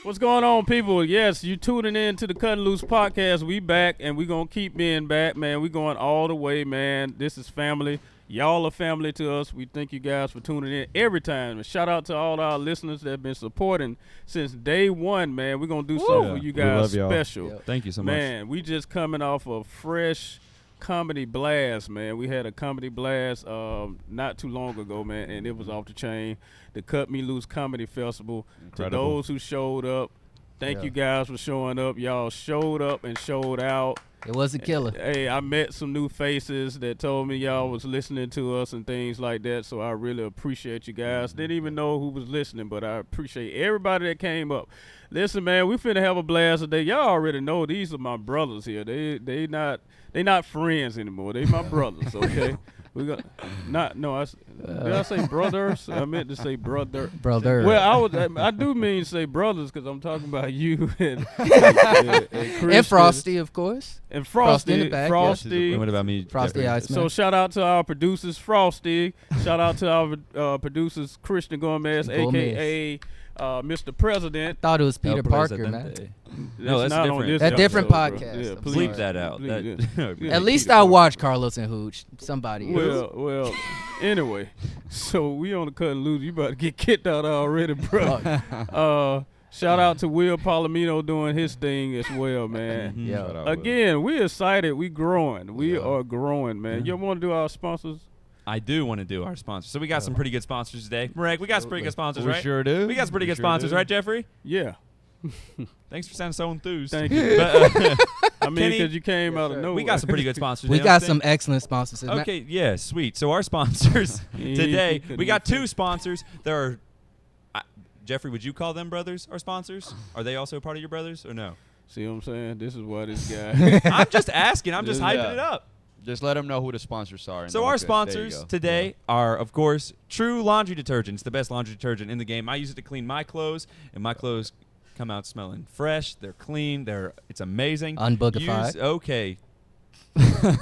What's going on, people? Yes, you tuning in to the Kuttin Loose Podcast. We back, and we going to keep being back, man. We going all the way, man. This is family. Y'all are family to us. We thank you guys for tuning in every time. And shout out to all our listeners that have been supporting since day one, man. We're going to do something for you guys special. Yep. Thank you so much. Man, we just coming off a fresh comedy blast, man. We had a comedy blast not too long ago, man, and it was off the chain. The Cut Me Loose Comedy Festival. Incredible. To those who showed up, thank you guys for showing up. Y'all showed up and showed out. It was a killer. Hey, I met some new faces that told me y'all was listening to us and things like that, so I really appreciate you guys. Didn't even know who was listening, but I appreciate everybody that came up. Listen, man, we finna have a blast today. Y'all already know these are my brothers here. They not friends anymore. They my brothers, okay? We got did I say brothers? I meant to say brother. Brother. Well, I do mean say brothers because I'm talking about you and and Frosty, of course. And Frosty in the back. Frosty. And what about me? Frosty Jeffrey? Iceman. So shout out to our producers, Frosty. Shout out to our producers, Christian Gomez, a.k.a. Mr. President. Thought it was Peter El Parker, Presidente. man. No, that's not different. on this That different episode, bro. podcast. Yeah, I'm please. Bleep that out. Please, At least I watched Carlos and Hooch. Somebody else. Well, anyway, so we on the Cut and Loose. You about to get kicked out already, bro. Shout out to Will Palomino doing his thing as well, man. Yeah. Again, we excited. We growing. We are growing, man. You want to do our sponsors? I do want to do our sponsors. So we got some pretty good sponsors today. Marek, we got some pretty good sponsors, We right? sure do. We got some pretty good sponsors, right, Jeffrey? Yeah. Thanks for sounding so enthused. Thank you. But, I mean, Kenny, because you came out of nowhere. we got some pretty good sponsors. We you know got what I'm some excellent sponsors. Okay, yeah, sweet. So our sponsors today, we got two sponsors. There are, Jeffrey, would you call them brothers our sponsors? Are they also part of your brothers or no? See what I'm saying? This is why this guy. I'm just asking. I'm just hyping it up. Just let them know who the sponsors are. And So they'll our get- there you sponsors go. today are, of course, True Laundry Detergent. It's the best laundry detergent in the game. I use it to clean my clothes, and my clothes come out smelling fresh. They're clean. It's amazing. Unboogified. Okay.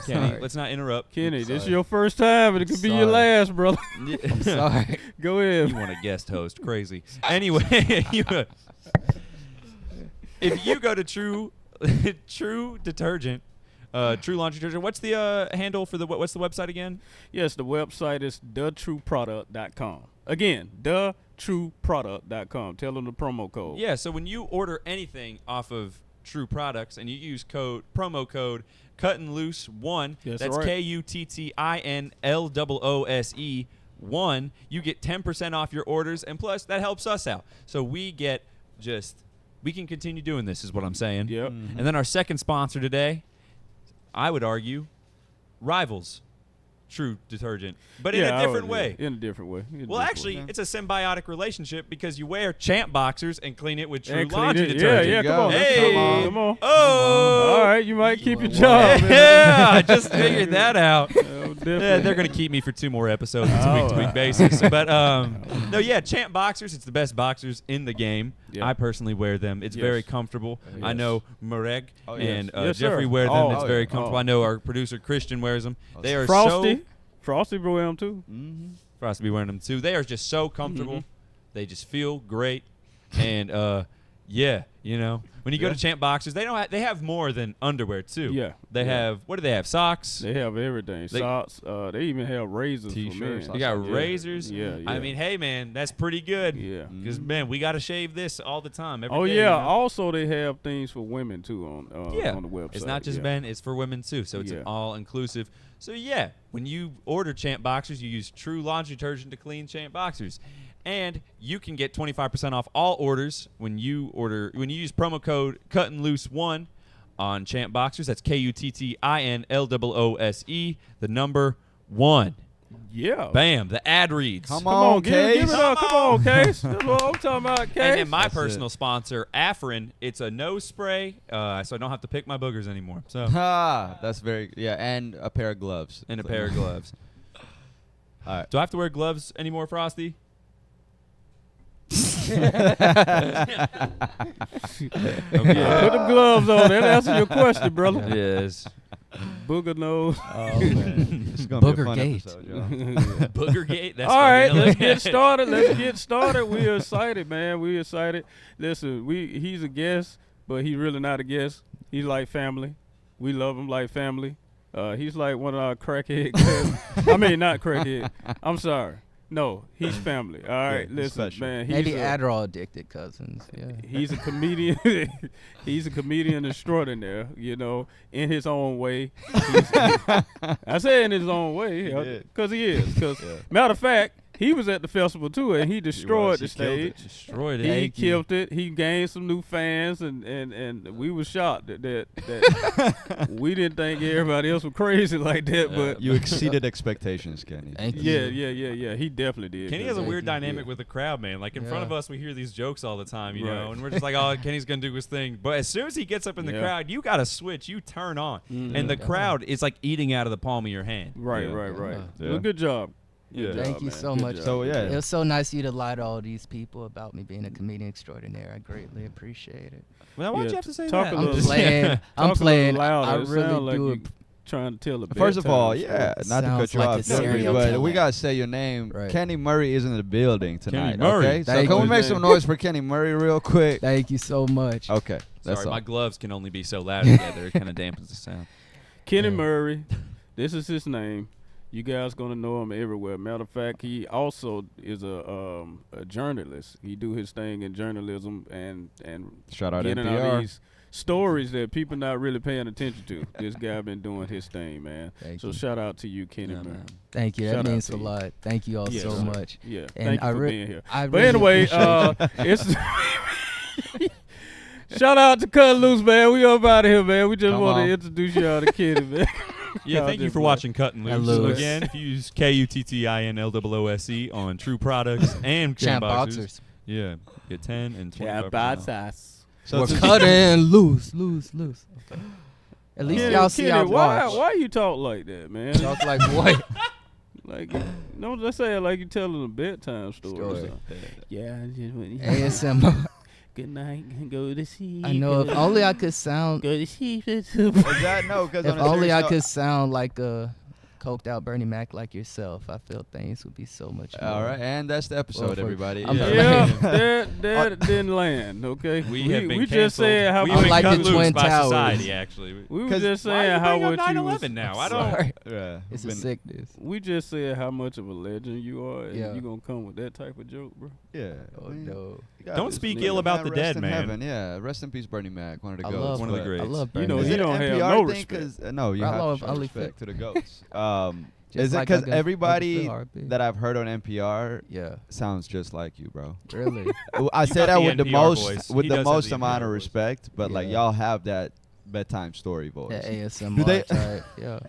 Kenny, let's not interrupt. Kenny, this is your first time, and it could be your Sorry. last, brother. I'm sorry. Go ahead. You want a guest host. Crazy. Anyway, if you go to True Detergent, True Laundry Detergent, what's the handle for what's the website again? Yes, the website is thetrueproduct.com. Again, thetrueproduct.com. Tell them the promo code. Yeah, so when you order anything off of True Products and you use promo code Kuttin Loose 1, That's that's right. KUTTINLOOSE 1, you get 10% off your orders, and plus that helps us out. So we can continue doing this, is what I'm saying. Yep. And then our second sponsor today, I would argue, rivals True Detergent, but in a different way. In a different way. Well, actually, it's a symbiotic relationship because you wear champ boxers and clean it with True And clean Laundry it. Detergent. Yeah, come on. Hey. Come on. Oh! All right, you might keep your job. Yeah, I just figured that out. Yeah, Definitely. they're going to keep me for 2 more episodes. It's a Oh, week-to-week basis. But, no, yeah, champ boxers, it's the best boxers in the game. Yeah. I personally wear them. It's Yes. very comfortable. I Yes. know Marek Oh, yes. and Yes, Jeffrey sir. wear them. Oh, It's oh, very yeah. comfortable. Oh. I know our producer Christian wears them. They are Frosty. so... Frosty wear them too. Frosty be wearing them too. They are just so comfortable. They just feel great. And yeah, you know, when you go to Champ Boxers, they have more than underwear too. Yeah. They have, what do they have? Socks. They have everything. Socks. They even have razors for T-shirts. men. They got Yeah. razors. Yeah, I yeah. mean, hey man, that's pretty good. Yeah. Because man, we got to shave this all the time. Every Oh day, yeah. you know? Also, they have things for women too on the website. It's not just yeah. men, it's for women too. So it's Yeah. an all-inclusive. So yeah, when you order Champ Boxers, you use True Laundry Detergent to clean Champ Boxers. And you can get 25% off all orders when you use promo code Kuttin Loose 1 on Champ Boxers. That's KUTTINLOOSE, the number 1. Yeah. Bam, the ad reads. Come Come on, give Case. it up. Come on, Case. That's what I'm talking about, Case. And then my That's personal sponsor, Afrin, it's a nose spray, so I don't have to pick my boogers anymore. So That's very and a pair of gloves. and a pair of gloves. All right. Do I have to wear gloves anymore, Frosty? Yeah, put them gloves on. That answers your question, brother. Yes. Booger nose. Oh man, it's gonna be a Booger fun Gate. episode, yo. Booger Gate. That's All right, funny. let's get started. Let's get started. We're excited, man. We're excited. Listen, he's a guest, but he's really not a guest. He's like family. We love him like family. He's like one of our crackhead cousins. I mean, not crackhead. I'm sorry. No, he's family. All right, he's listen, special. man. Maybe He's Adderall addicted cousins. Yeah. He's a comedian. He's a comedian extraordinaire, you know, in his own way. I say in his own way because he is. Because matter of fact, he was at the festival too, and he destroyed the stage. Destroyed it. He killed it. He gained some new fans, and we was shocked that we didn't think everybody else was crazy like that. But You exceeded expectations, Kenny. Thank you. yeah. He definitely did. Kenny has a Thank weird you. dynamic with the crowd, man. Like in front of Yeah. us, we hear these jokes all the time, you Right. know, and we're just like, "Oh, Kenny's gonna do his thing." But as soon as he gets up in the Yeah. crowd, you got to switch. You turn on, Mhm. and the Yeah. crowd is like eating out of the palm of your hand. Right. Yeah. Well, good job. Yeah. Good Thank job, you man. so Good much. job. So, yeah. It was so nice of you to lie to all these people about me being a comedian extraordinaire. I greatly appreciate it. Well, why'd Yeah, you have to say talk that? a I'm little- playing. I'm Talk a little playing. louder. I It really sound like do. you trying to tell a First of all, bedtime story. yeah, not to cut Sounds you like a off, Jeffrey, serial but killer. we gotta say your name. Right. Kenny Murray is in the building tonight. Murray. Okay, so Thank can we you. make some noise for Kenny Murray real quick? Thank you so much. Okay, that's Sorry, all. my gloves can only be so loud together. It kind of dampens the sound. Kenny Yeah. Murray, this is his name. You guys gonna know him everywhere. Matter of fact, he also is a journalist. He do his thing in journalism and Shout out getting NPR. all these stories that people not really paying attention to. This guy been doing his thing, man. Thank So you. shout out to you, Kenny Yeah, Murray. man. Thank you. Shout That out means to a you. lot. Thank you all Yes, so sir. much. Yeah, And thank you I for re- being here. I But really anyway, appreciate it's shout out to Kuttin Loose, man. We up out of here, man. We just Come want on. to introduce y'all to Kenny, man. Yeah, Y'all thank you just for like- watching Kuttin And Loose. Lewis. Again, if you use KUTTINLOOSE on True Products and Champ Champ Boxers, Boxers. yeah, get 10 and 25%. So We're to- cutting loose. Okay. At least Kenny, y'all see I Kenny, why watch. you talk like that, man? Talk like what? Like, don't just say it like you telling a bedtime story. Or Story. something. Yeah, I just went. ASMR. Good night. Go to sleep. I know. If only I could sound. Go to sleep. Is that no? Because If only I could sound like a coked out Bernie Mac like yourself, I feel things would be so much more. All right, and that's the episode, for- everybody. I'm Yeah, playing. that didn't land. Okay, We have been we just canceled. said how We've I'm been like cut the loose Twin by Towers. society, actually. we were 'Cause just Why saying you how bring up what you 9/11 was. now? I don't. Sorry. Yeah, It's a been- sickness. We just said how much of a legend you are, and Yeah. you gonna come with that type of joke, bro. Yeah. Oh man, no. you got Don't this speak nigga, ill about man, the rest dead, in man. Heaven. Yeah, rest in peace, Bernie Mac, one of the I goats. love One of the Bernie. greats. I love You Bernie. know, Is he it don't an have NPR no thing? respect. 'Cause, no, you I have love to show only respect fit. to the goats. Just Is it like because Uncle everybody Phil RP. that I've heard on NPR Yeah, sounds just like you, bro? really. I You say got that the with the NPR most voice. with He the does have most the amount of NPR voice. respect, but like Yeah. y'all have that bedtime story voice. That ASMR Do they- type. Yeah.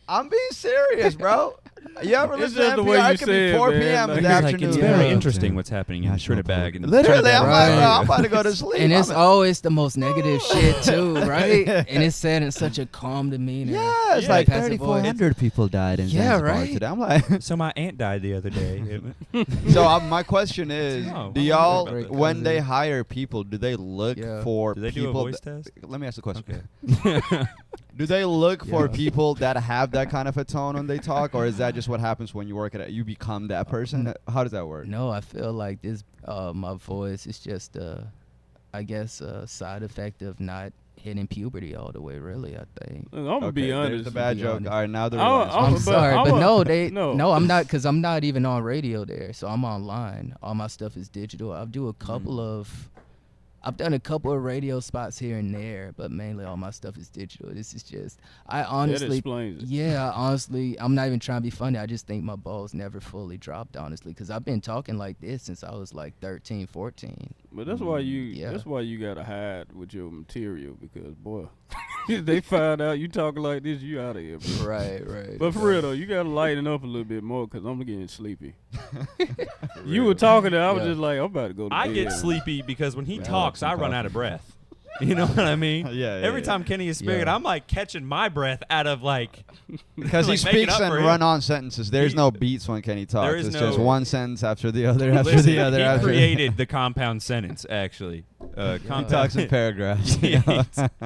I'm being serious, bro. You ever It's listen just to the way NPR? you It could say be it, 4 man. p.m. Like, in the it's afternoon. it's Yeah. very Yeah. interesting what's happening in Trinidad. And Literally, I'm like, Right. bro, I'm about to go to sleep. And it's I'm- always the most negative shit too, right? And it's said in such a calm demeanor. yeah, it's Yeah, like passive voice. 3,400 people died in Yeah, Zanzibar right? today. I'm like, So my aunt died the other day. so my question is, No, do I'm y'all, worried about that. when they hire people, do they look Yeah. for Do they do a people? voice test? Let me ask the question. Okay. Do they look for Yeah. people that have that kind of a tone when they talk, or is that just what happens when you work at it? You become that person? How does that work? No, I feel like this. My voice is just, I guess, a side effect of not hitting puberty all the way. Really, I think. I'm gonna be there's honest. the bad be joke. honest. All right, now the I'm- real I'm- answer. I'm but sorry, I'm but a- no, they no. no, I'm not, because I'm not even on radio there, so I'm online. All my stuff is digital. I'll do a couple of. I've done a couple of radio spots here and there, but mainly all my stuff is digital. This is just, I That honestly, explains it. yeah, honestly, I'm not even trying to be funny. I just think my balls never fully dropped, honestly, because I've been talking like this since I was like 13, 14. But that's why you. Yeah. That's why you gotta hide with your material because boy, they find out you talking like this, you out of here, bro. Right. But for real though, you gotta lighten up a little bit more because I'm getting sleepy. You were talking, and I was Yeah. just like, I'm about to go to I bed. get sleepy because when he Yeah, talks, I some run coffee. out of breath. You know what I mean? Yeah, Every time Kenny is speaking, Yeah. I'm like catching my breath out of like. Because like he making speaks up in for him. run-on sentences. There's He- no beats when Kenny talks. is It's just no- one sentence after the other after Listen, the other. he after created the compound sentence, actually. He content. talks in paragraphs. Yeah,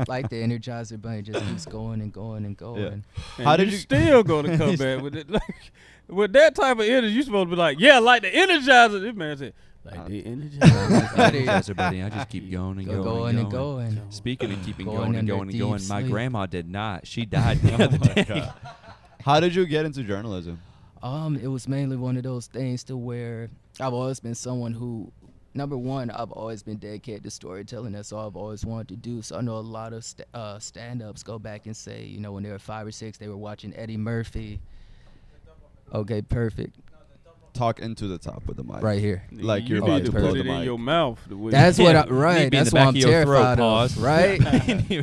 Like the Energizer Bunny just keeps going and going and going. And How did you you- still gonna come back with it? Like with that type of energy, you supposed to be like, yeah, like the Energizer. This man said, like the Energizer. Energizer Bunny. I just keep going and Go going and going. Speaking of keeping Going going and under going and deep going, my sleep. grandma did not. She died the other day. How did you get into journalism? It was mainly one of those things to where I've always been someone who, number one, I've always been dedicated to storytelling. That's all I've always wanted to do. So I know a lot of stand-ups go back and say, you know, when they were 5 or 6, they were watching Eddie Murphy. Okay, perfect. Talk into the top with the mic. Right here. Like you you're need about to to blow put the it in mic. your mouth. the way- That's what I, Need right. to be in That's the what back I'm of your throat, terrified pause. of. Right?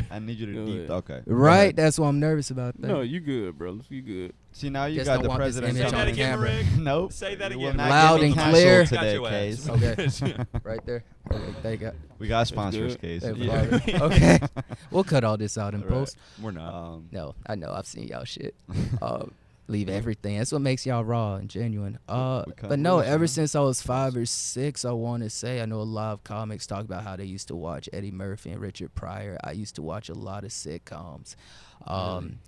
I need you to Go deep. ahead. Okay. Right. That's why I'm nervous about that. No, you good, brother. You good. See, now you Just got don't the want this president. image Say on that again, camera. Rick. Nope. Say that You will again. not Loud get me and canceled clear. Got today, your ass. Case. Okay. Right there. Okay, thank you. We got sponsors, good. Case. Thank Yeah. you. Okay. We'll cut all this out in Right. post. We're not. No, I know. I've seen y'all shit. Leave everything. That's what makes y'all raw and genuine. But no, rules, ever man. since I was 5 or 6, I want to say, I know a lot of comics talk about how they used to watch Eddie Murphy and Richard Pryor. I used to watch a lot of sitcoms.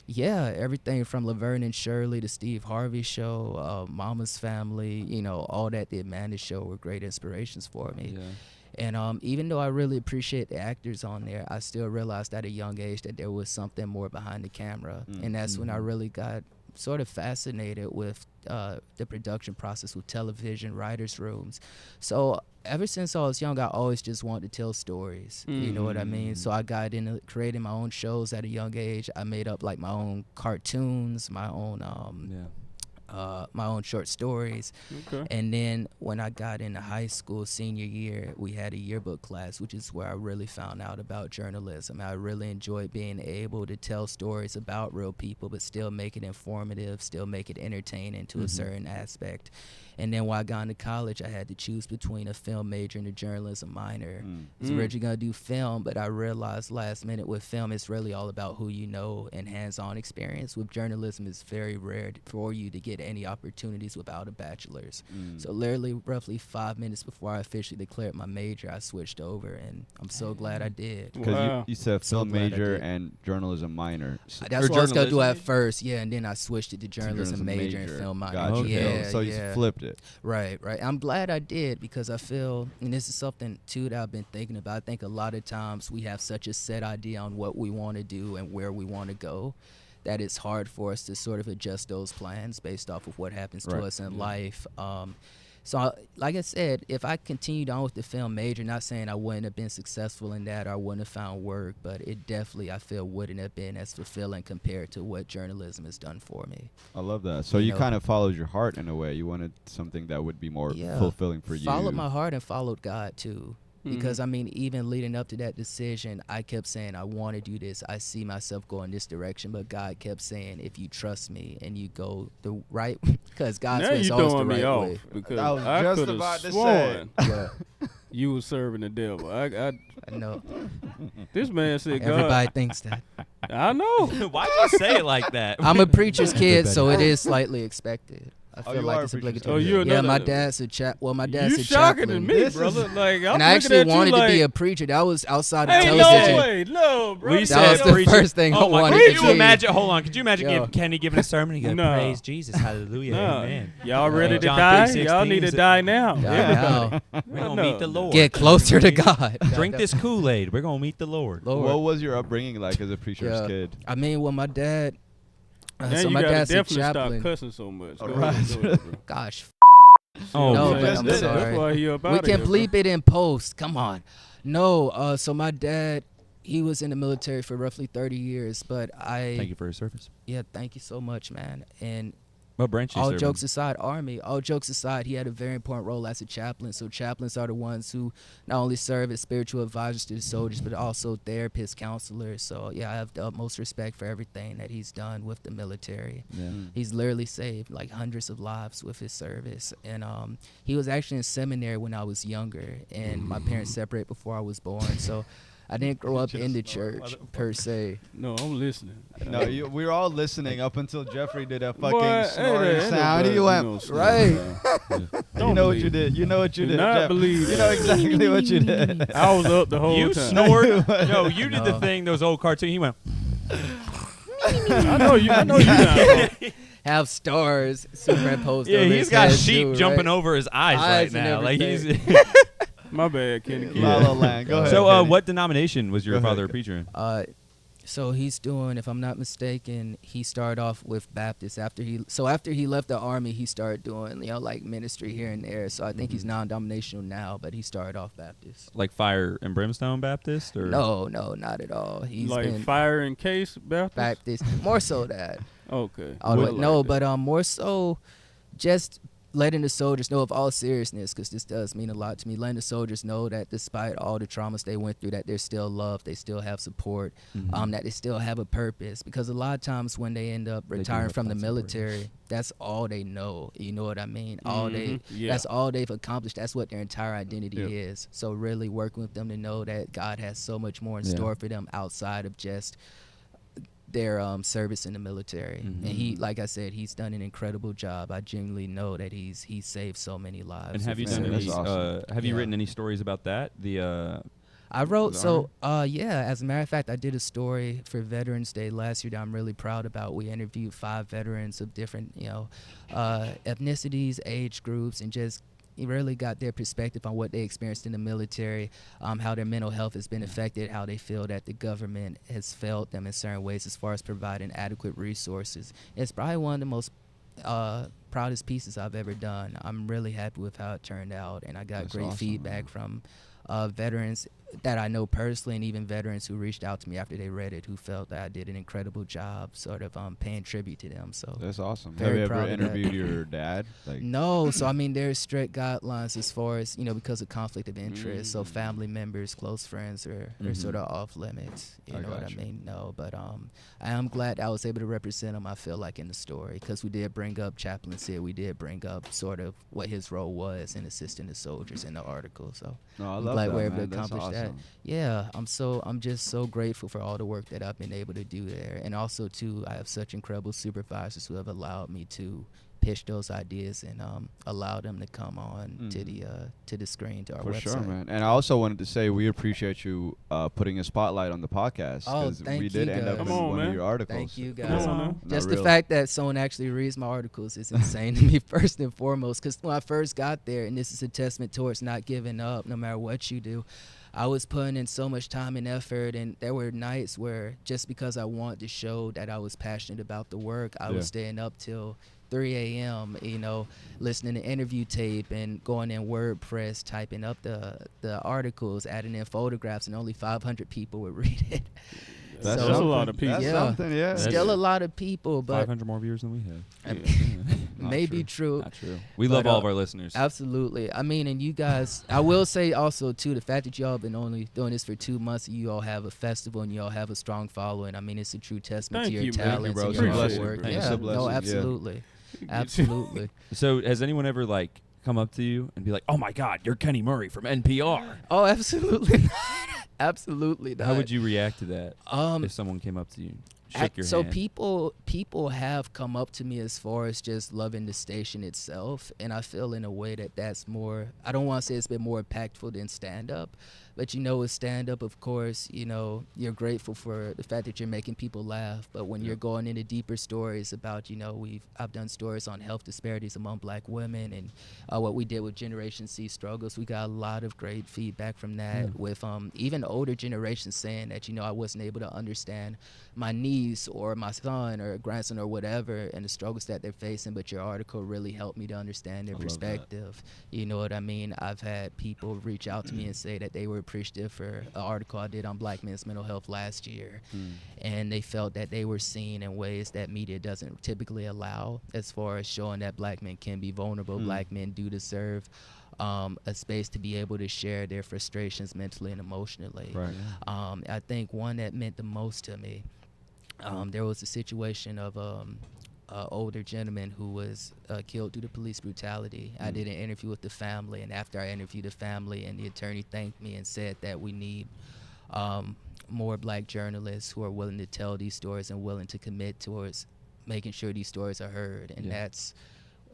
Yeah, everything from Laverne and Shirley to Steve Harvey Show, Mama's Family, you know, all that, the Amanda Show were great inspirations for me. Yeah. And even though I really appreciate the actors on there, I still realized at a young age that there was something more behind the camera. And that's when I really got sort of fascinated with the production process with television, writers' rooms. So ever since I was young, I always just wanted to tell stories. You know what I mean? So I got into creating my own shows at a young age. I made up like my own cartoons, my own my own short stories. Okay. And then when I got into high school, senior year, we had a yearbook class, which is where I really found out about journalism. I really enjoyed being able to tell stories about real people, but still make it informative, still make it entertaining to a certain aspect. And then while I got into college, I had to choose between a film major and a journalism minor. I was originally going to do film, but I realized last minute with film, it's really all about who you know and hands-on experience. With journalism, it's very rare for you to get any opportunities without a bachelor's. So literally roughly 5 minutes before I officially declared my major, I switched over, and I'm so glad I did. Because Wow. you said So film glad I major did. and journalism minor. That's Or what I was going to do journalism at major? first, yeah, and then I switched it to journalism major and film minor. Gotcha. Okay. Yeah, So yeah. you flipped it. Right. I'm glad I did because I feel, and this is something too that I've been thinking about. I think a lot of times we have such a set idea on what we want to do and where we want to go that it's hard for us to sort of adjust those plans based off of what happens to Right. us in life. So, like I said, if I continued on with the film major, not saying I wouldn't have been successful in that or I wouldn't have found work, but it definitely, I feel, wouldn't have been as fulfilling compared to what journalism has done for me. I love that. So You you know. kind of followed your heart in a way. You wanted something that would be more Yeah. fulfilling for you. Followed my heart and followed God too. Because I mean, even leading up to that decision, I kept saying, I want to do this. I see myself going this direction. But God kept saying, if you trust me and you go the right, because God's Now way is you always the throwing me right off way. because I was I just could about to have say. sworn Yeah, you was serving the devil. I I know. this man said God. Everybody thinks that. I know. Why'd you say it like that? I'm a preacher's kid, so it is slightly expected. I Oh, feel you like are a it's preacher's obligatory. kid. Oh, you're yeah, another- my dad's a my dad's You a shocking chaplain. to me, This brother. is- Like I'm And I looking actually at you wanted to be like, a preacher. That was outside of ain't television. no way, no, bro. We That said was the preacher. first thing I Oh my wanted God. to Could you be. imagine? Hold on. Could you imagine Yo. Kenny giving a sermon? He goes, No. "Praise Jesus, Hallelujah, Nah. Amen." Y'all ready to John die? 3:16 Y'all need to is- die now. Die Everybody. now. We're gonna No. meet the Lord. Get closer to God. Drink this Kool-Aid. We're gonna meet the Lord. Lord. What was your upbringing like as a preacher's Yeah. kid? I mean, well, my dad. Now So you my gotta dad's a definitely stop chaplain. cussing so much. Go Alright. ahead, go ahead, bro. Gosh, Oh, No, man. but I'm That's sorry. why he up we outta can here, bro. bleep it in post. Come on. No, so my dad, he was in the military for roughly 30 years, but Thank you for your service. Yeah, thank you so much, man. And What branch you all serving? jokes aside, Army, all jokes aside, he had a very important role as a chaplain. So chaplains are the ones who not only serve as spiritual advisors to the soldiers, but also therapists, counselors. So yeah, I have the utmost respect for everything that he's done with the military. Yeah. He's literally saved like hundreds of lives with his service. And he was actually in seminary when I was younger, and my parents separated before I was born. So I didn't grow up in the church per se. No, I'm listening. No, we were all listening up until Jeffrey did a fucking Boy, snoring ain't sound. nobody He went no snore, right. man. You know what you did. You know what you Do did. not Jeff. believe You know exactly what you did. I was up the whole You time. snored. No, you did the thing. Those old cartoons. He went. I know you not. Have stars superimposed. Yeah, over he's his got head sheep too, jumping right? over his eyes Eyes right and now. Like everything. he's. My bad, Kenny. La La Land. Go ahead. So, Kenny. what denomination was your Go ahead. father a preacher in? So he's doing, if I'm not mistaken, he started off with Baptist. After he left the army, he started doing, like ministry here and there. So I think he's non-denominational now, but he started off Baptist. Like Fire and Brimstone Baptist, or No, not at all. He's Like been Fire and Case Baptist? Baptist, more so that. Okay. All the way, Like no, that. but more so just letting the soldiers know, of all seriousness, because this does mean a lot to me, letting the soldiers know that despite all the traumas they went through, that they're still loved, they still have support, that they still have a purpose. Because a lot of times when they end up do retiring have from the lots of purpose. military, that's all they know. You know what I mean? Yeah. That's all they've accomplished. That's what their entire identity Yep. is. So really working with them to know that God has so much more in Yeah. store for them outside of just their service in the military. And he, like I said, he's done an incredible job. I genuinely know that he's saved so many lives. And have you with done Man, any? that's awesome. Have you Yeah. written any stories about that? I wrote, the as a matter of fact, I did a story for Veterans Day last year that I'm really proud about. We interviewed 5 veterans of different, ethnicities, age groups, and just really got their perspective on what they experienced in the military, how their mental health has been affected, how they feel that the government has failed them in certain ways as far as providing adequate resources. It's probably one of the most proudest pieces I've ever done. I'm really happy with how it turned out, and I got That's great awesome, feedback man. from veterans that I know personally, and even veterans who reached out to me after they read it, who felt that I did an incredible job sort of paying tribute to them. So That's awesome. Very Have you ever proud of that. interviewed your dad? Like, no, so I mean there's strict guidelines as far as, because of conflict of interest. So family members, close friends are sort of off limits. You I know what I gotcha. mean? No, but I am glad that I was able to represent him, I feel like, in the story, because we did bring up Chaplain Sid. We did bring up sort of what his role was in assisting the soldiers in the article. So no, I I'm love glad that, we're able to man. That's accomplish that. awesome. Yeah, I'm just so grateful for all the work that I've been able to do there. And also too, I have such incredible supervisors who have allowed me to pitch those ideas and allow them to come on to the screen, to our For website. sure, man. And I also wanted to say we appreciate you putting a spotlight on the podcast. Oh, 'cause thank we did you, end up guys. in Come on, one man. of your articles. Thank you, Come guys. on now. No, Just the really. fact that someone actually reads my articles is insane to me, first and foremost. Because when I first got there, and this is a testament towards not giving up no matter what you do, I was putting in so much time and effort, and there were nights where just because I wanted to show that I was passionate about the work, I Yeah. was staying up till 3 a.m., listening to interview tape and going in WordPress, typing up the articles, adding in photographs, and only 500 people would read it. That's So- a lot of people. That's Yeah. something, yeah. Still a lot of people, but 500 more viewers than we have. Not maybe true. true. Not true. We But, love all of our listeners. Absolutely. I mean, and you guys, I will say also, too, the fact that y'all been only doing this for 2 months, you all have a festival and you all have a strong following. I mean, it's a true testament Thank to your you, man. Thank you, talents bro. and It's a your hard blessing, work. bro. Yeah, It's a blessing, no, yeah. absolutely. Absolutely. So, has anyone ever come up to you and be like, "Oh my God, you're Kenny Murray from NPR"? Oh, absolutely. Absolutely not. How would you react to that Um, if someone came up to you, shook your so hand? people have come up to me as far as just loving the station itself, and I feel in a way that that's more, I don't want to say it's been more impactful than stand-up, but with stand-up, of course, you're grateful for the fact that you're making people laugh, but when you're going into deeper stories about, I've done stories on health disparities among black women and what we did with Generation C struggles. We got a lot of great feedback from that, with even older generations saying that, I wasn't able to understand my niece or my son or grandson or whatever and the struggles that they're facing, but your article really helped me to understand their I love that. perspective. You know what I mean? I've had people reach out to me and say that they were appreciative for an article I did on black men's mental health last year, and they felt that they were seen in ways that media doesn't typically allow, as far as showing that black men can be vulnerable. Black men do deserve a space to be able to share their frustrations mentally and emotionally. Right. I think one that meant the most to me, there was a situation of older gentleman who was killed due to police brutality. I did an interview with the family, and after I interviewed the family, and the attorney thanked me and said that we need more black journalists who are willing to tell these stories and willing to commit towards making sure these stories are heard. And that's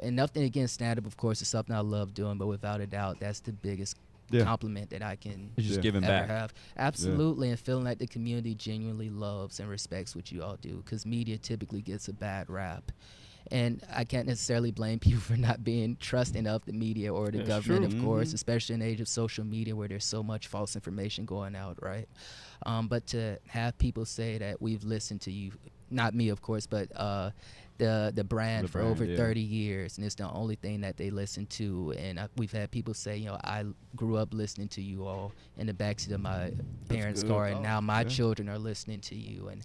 And nothing against stand-up, of course, it's something I love doing, but without a doubt, that's the biggest compliment that I can It's just giving ever back. have. Absolutely, and feeling like the community genuinely loves and respects what you all do, because media typically gets a bad rap. And I can't necessarily blame people for not being trusting of the media or the That's government, true. of course, especially in the age of social media where there's so much false information going out, right? But to have people say that we've listened to you, not me, of course, but the brand for over 30 years, and it's the only thing that they listen to. And we've had people say, you know, I grew up listening to you all in the backseat of my parents' good. car, and now my children are listening to you. And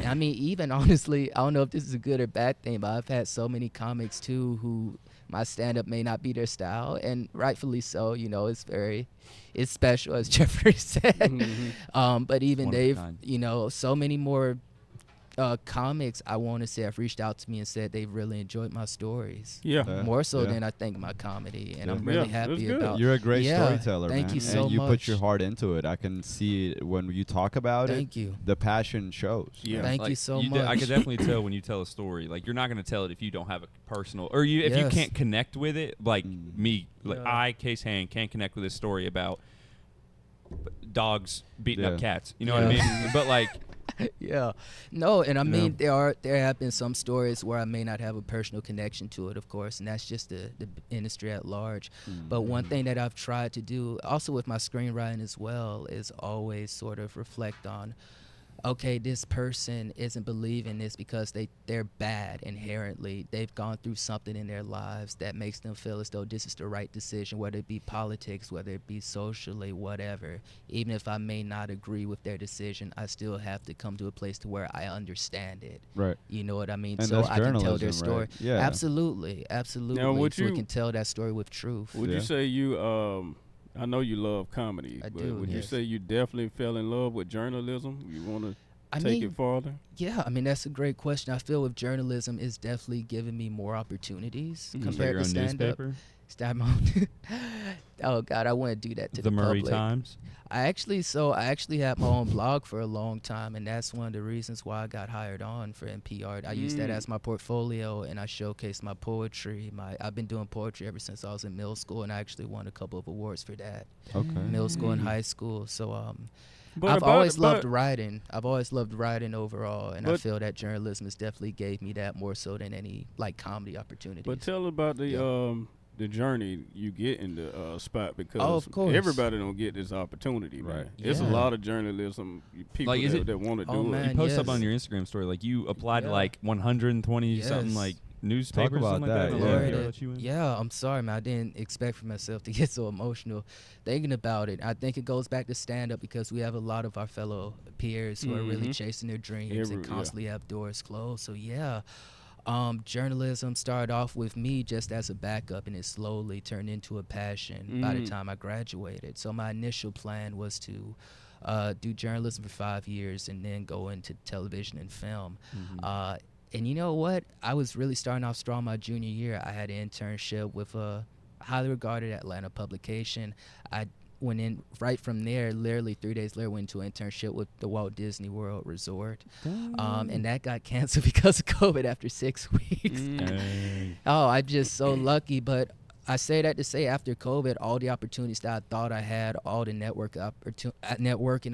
I mean, even honestly, I don't know if this is a good or bad thing, but I've had so many comics too who my stand-up may not be their style, and rightfully so. You know, it's special, as Jeffrey said. But even One of a they've, kind. you know, so many more comics, I want to say, have reached out to me and said they've really enjoyed my stories. More so than I think my comedy, and I'm really happy about. You're a great storyteller, thank man. you so and you much. put your heart into it. I can see it when you talk about it. Thank you. The passion shows. Thank you so much. I could definitely tell when you tell a story. Like, you're not going to tell it if you don't have a personal, or if you can't connect with it. Like me, like I, Case Hand, can't connect with this story about dogs beating up cats. You know what I mean? But like. No, and I mean there have been some stories where I may not have a personal connection to it, of course, and that's just the industry at large. But one thing that I've tried to do, also with my screenwriting as well, is always sort of reflect on, okay, this person isn't believing this because they're bad inherently. They've gone through something in their lives that makes them feel as though this is the right decision, whether it be politics, whether it be socially, whatever. Even if I may not agree with their decision, I still have to come to a place to where I understand it. Right. You know what I mean? And so that's I can tell their journalism, story. right? Yeah. Absolutely. Now, So we can tell that story with truth. Would you say you I know you love comedy, I but do, would you yes. say you definitely fell in love with journalism? You want to take it farther? Yeah, I mean, that's a great question. I feel with journalism, it's definitely giving me more opportunities compared your to own stand-up. newspaper? Oh, God, I want to do that to The the Murray public. Times? I actually had my own blog for a long time, and that's one of the reasons why I got hired on for NPR. I used that as my portfolio, and I showcased my poetry. I've been doing poetry ever since I was in middle school, and I actually won a couple of awards for that. Okay. Middle school and high school. So But I've always loved writing. I've always loved writing overall, and I feel that journalism has definitely gave me that more so than any like comedy opportunities. But tell about the journey you get in the spot, because of course. everybody don't get this opportunity, man. Right. It's a Yeah. lot of journalism people Like, is it- that want to Oh, do man. it. You post up yes. on your Instagram story, like you applied to Yeah. like 120 something Yes. like newspapers, about something like that, that. yeah. Lord, I'll let you in. yeah, I'm sorry, man. I didn't expect for myself to get so emotional thinking about it. I think it goes back to stand-up because we have a lot of our fellow peers who are really chasing their dreams and constantly have doors closed. So, journalism started off with me just as a backup, and it slowly turned into a passion by the time I graduated. So my initial plan was to do journalism for 5 years and then go into television and film. And you know what? I was really starting off strong my junior year. I had an internship with a highly regarded Atlanta publication. I went in right from there, literally 3 days later, went into an internship with the Walt Disney World Resort. And that got canceled because of COVID after 6 weeks. Dang. Oh, I'm just so lucky. But I say that to say after COVID, all the opportunities that I thought I had, all the networking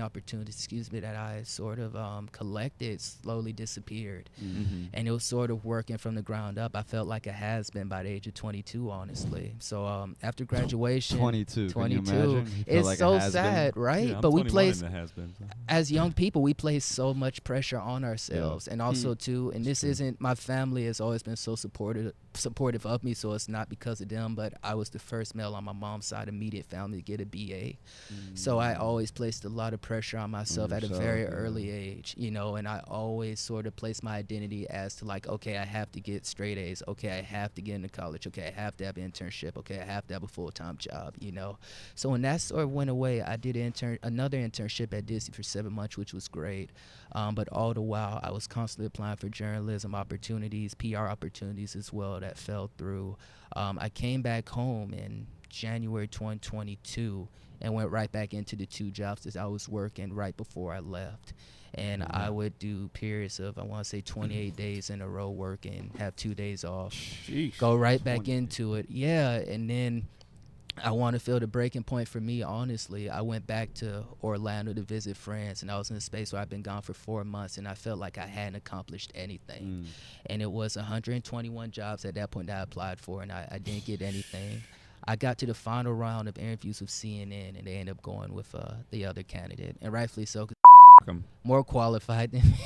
opportunities, that I sort of collected slowly disappeared. And it was sort of working from the ground up. I felt like a has-been by the age of 22, honestly. So after graduation, 22. Can you 22, imagine? You feel it's like a so has-been? sad, right? Yeah, I'm but we 21 place, and it has been, so. as young people, we place so much pressure on ourselves, and also too. And this isn't, my family has always been so supportive of me, so it's not because of them, but I was the first male on my mom's side immediate family to get a BA. So I always placed a lot of pressure on myself at a very early age, and I always sort of placed my identity as to like, okay, I have to get straight A's, okay, I have to get into college, okay, I have to have an internship, okay, I have to have a full-time job, So when that sort of went away, I did another internship at Disney for 7 months, which was great. But all the while, I was constantly applying for journalism opportunities, PR opportunities as well that fell through. I came back home in January 2022 and went right back into the 2 jobs that I was working right before I left. And I would do periods of, I want to say 28 days in a row working, have 2 days off, Jeez. go right back into it. Yeah, and then I want to feel the breaking point for me, honestly. I went back to Orlando to visit friends, and I was in a space where I've been gone for 4 months, and I felt like I hadn't accomplished anything. And it was 121 jobs at that point that I applied for, and I didn't get anything. I got to the final round of interviews with CNN, and they ended up going with the other candidate, and rightfully so, 'cause more qualified than me.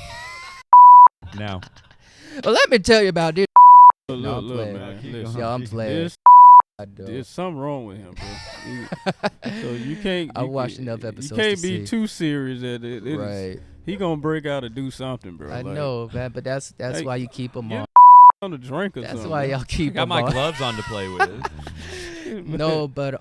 No. Well, let me tell you about this. Look, No, I'm look, playing. man. Keep Listen, going. Yo, I'm playing. there's something wrong with him, bro. So you can't. I watched enough episodes You can't to be see. too serious at it. Right. He gonna break out and do something, bro. I Like, know, man, but that's Hey, why you keep them yeah. on. On the drink or That's something. why y'all I keep got them my on. gloves on to play with. No, but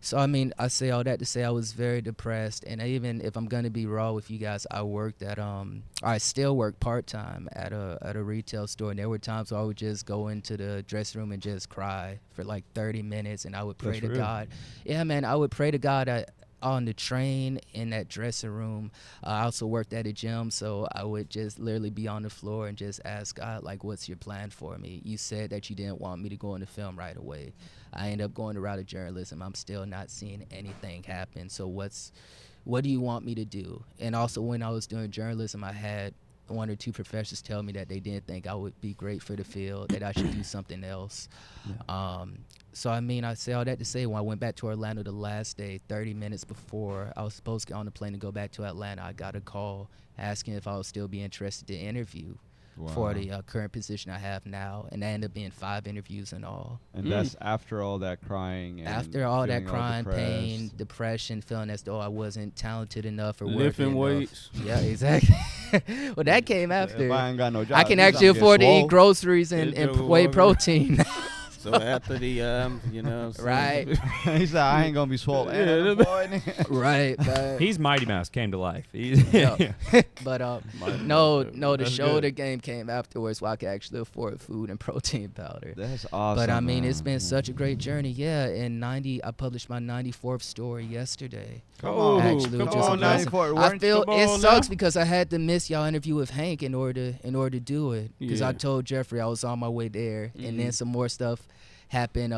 so I mean, I say all that to say I was very depressed, and even if I'm gonna be raw with you guys, I worked at I still work part time at a retail store, and there were times where I would just go into the dressing room and just cry for like 30 minutes, and I would pray That's to real. God. Yeah, man, I would pray to God. On the train, in that dressing room. I also worked at a gym, so I would just literally be on the floor and just ask God, like, what's your plan for me? You said that you didn't want me to go into film right away. I ended up going the route of journalism. I'm still not seeing anything happen. So what do you want me to do? And also, when I was doing journalism, I had 1 or 2 professors tell me that they didn't think I would be great for the field, that I should do something else. So, I mean, I say all that to say, when I went back to Orlando the last day, 30 minutes before I was supposed to get on the plane to go back to Atlanta, I got a call asking if I would still be interested to interview for the current position I have now. And that ended up being 5 interviews in all. And that's after all that crying. And After all that feeling crying, pain, depressed. depression, feeling as though I wasn't talented enough or Lifting worthy enough. weights. Yeah, exactly. Well, that came after. If I ain't got no job, I can you actually gonna get afford to eat swole. groceries and Yeah, Joe whey Walker. protein. So after the you know, so- Right. He said, I ain't gonna be swole. Yeah, And that- boy, Right. But, He's Mighty Mouse came to life. He's yeah. But no, the That's shoulder good. game came afterwards, where I could actually afford food and protein powder. That's awesome. But I mean, it's man. been such a great journey. Yeah, in I published my 94th story yesterday. Come Oh, on, Actually, come which is on awesome. now. 94. I Weren't feel Come it on sucks now. because I had to miss y'all interview with Hank in order to do it. Because I Yeah. told Jeffrey I was on my way there, and then some more stuff happened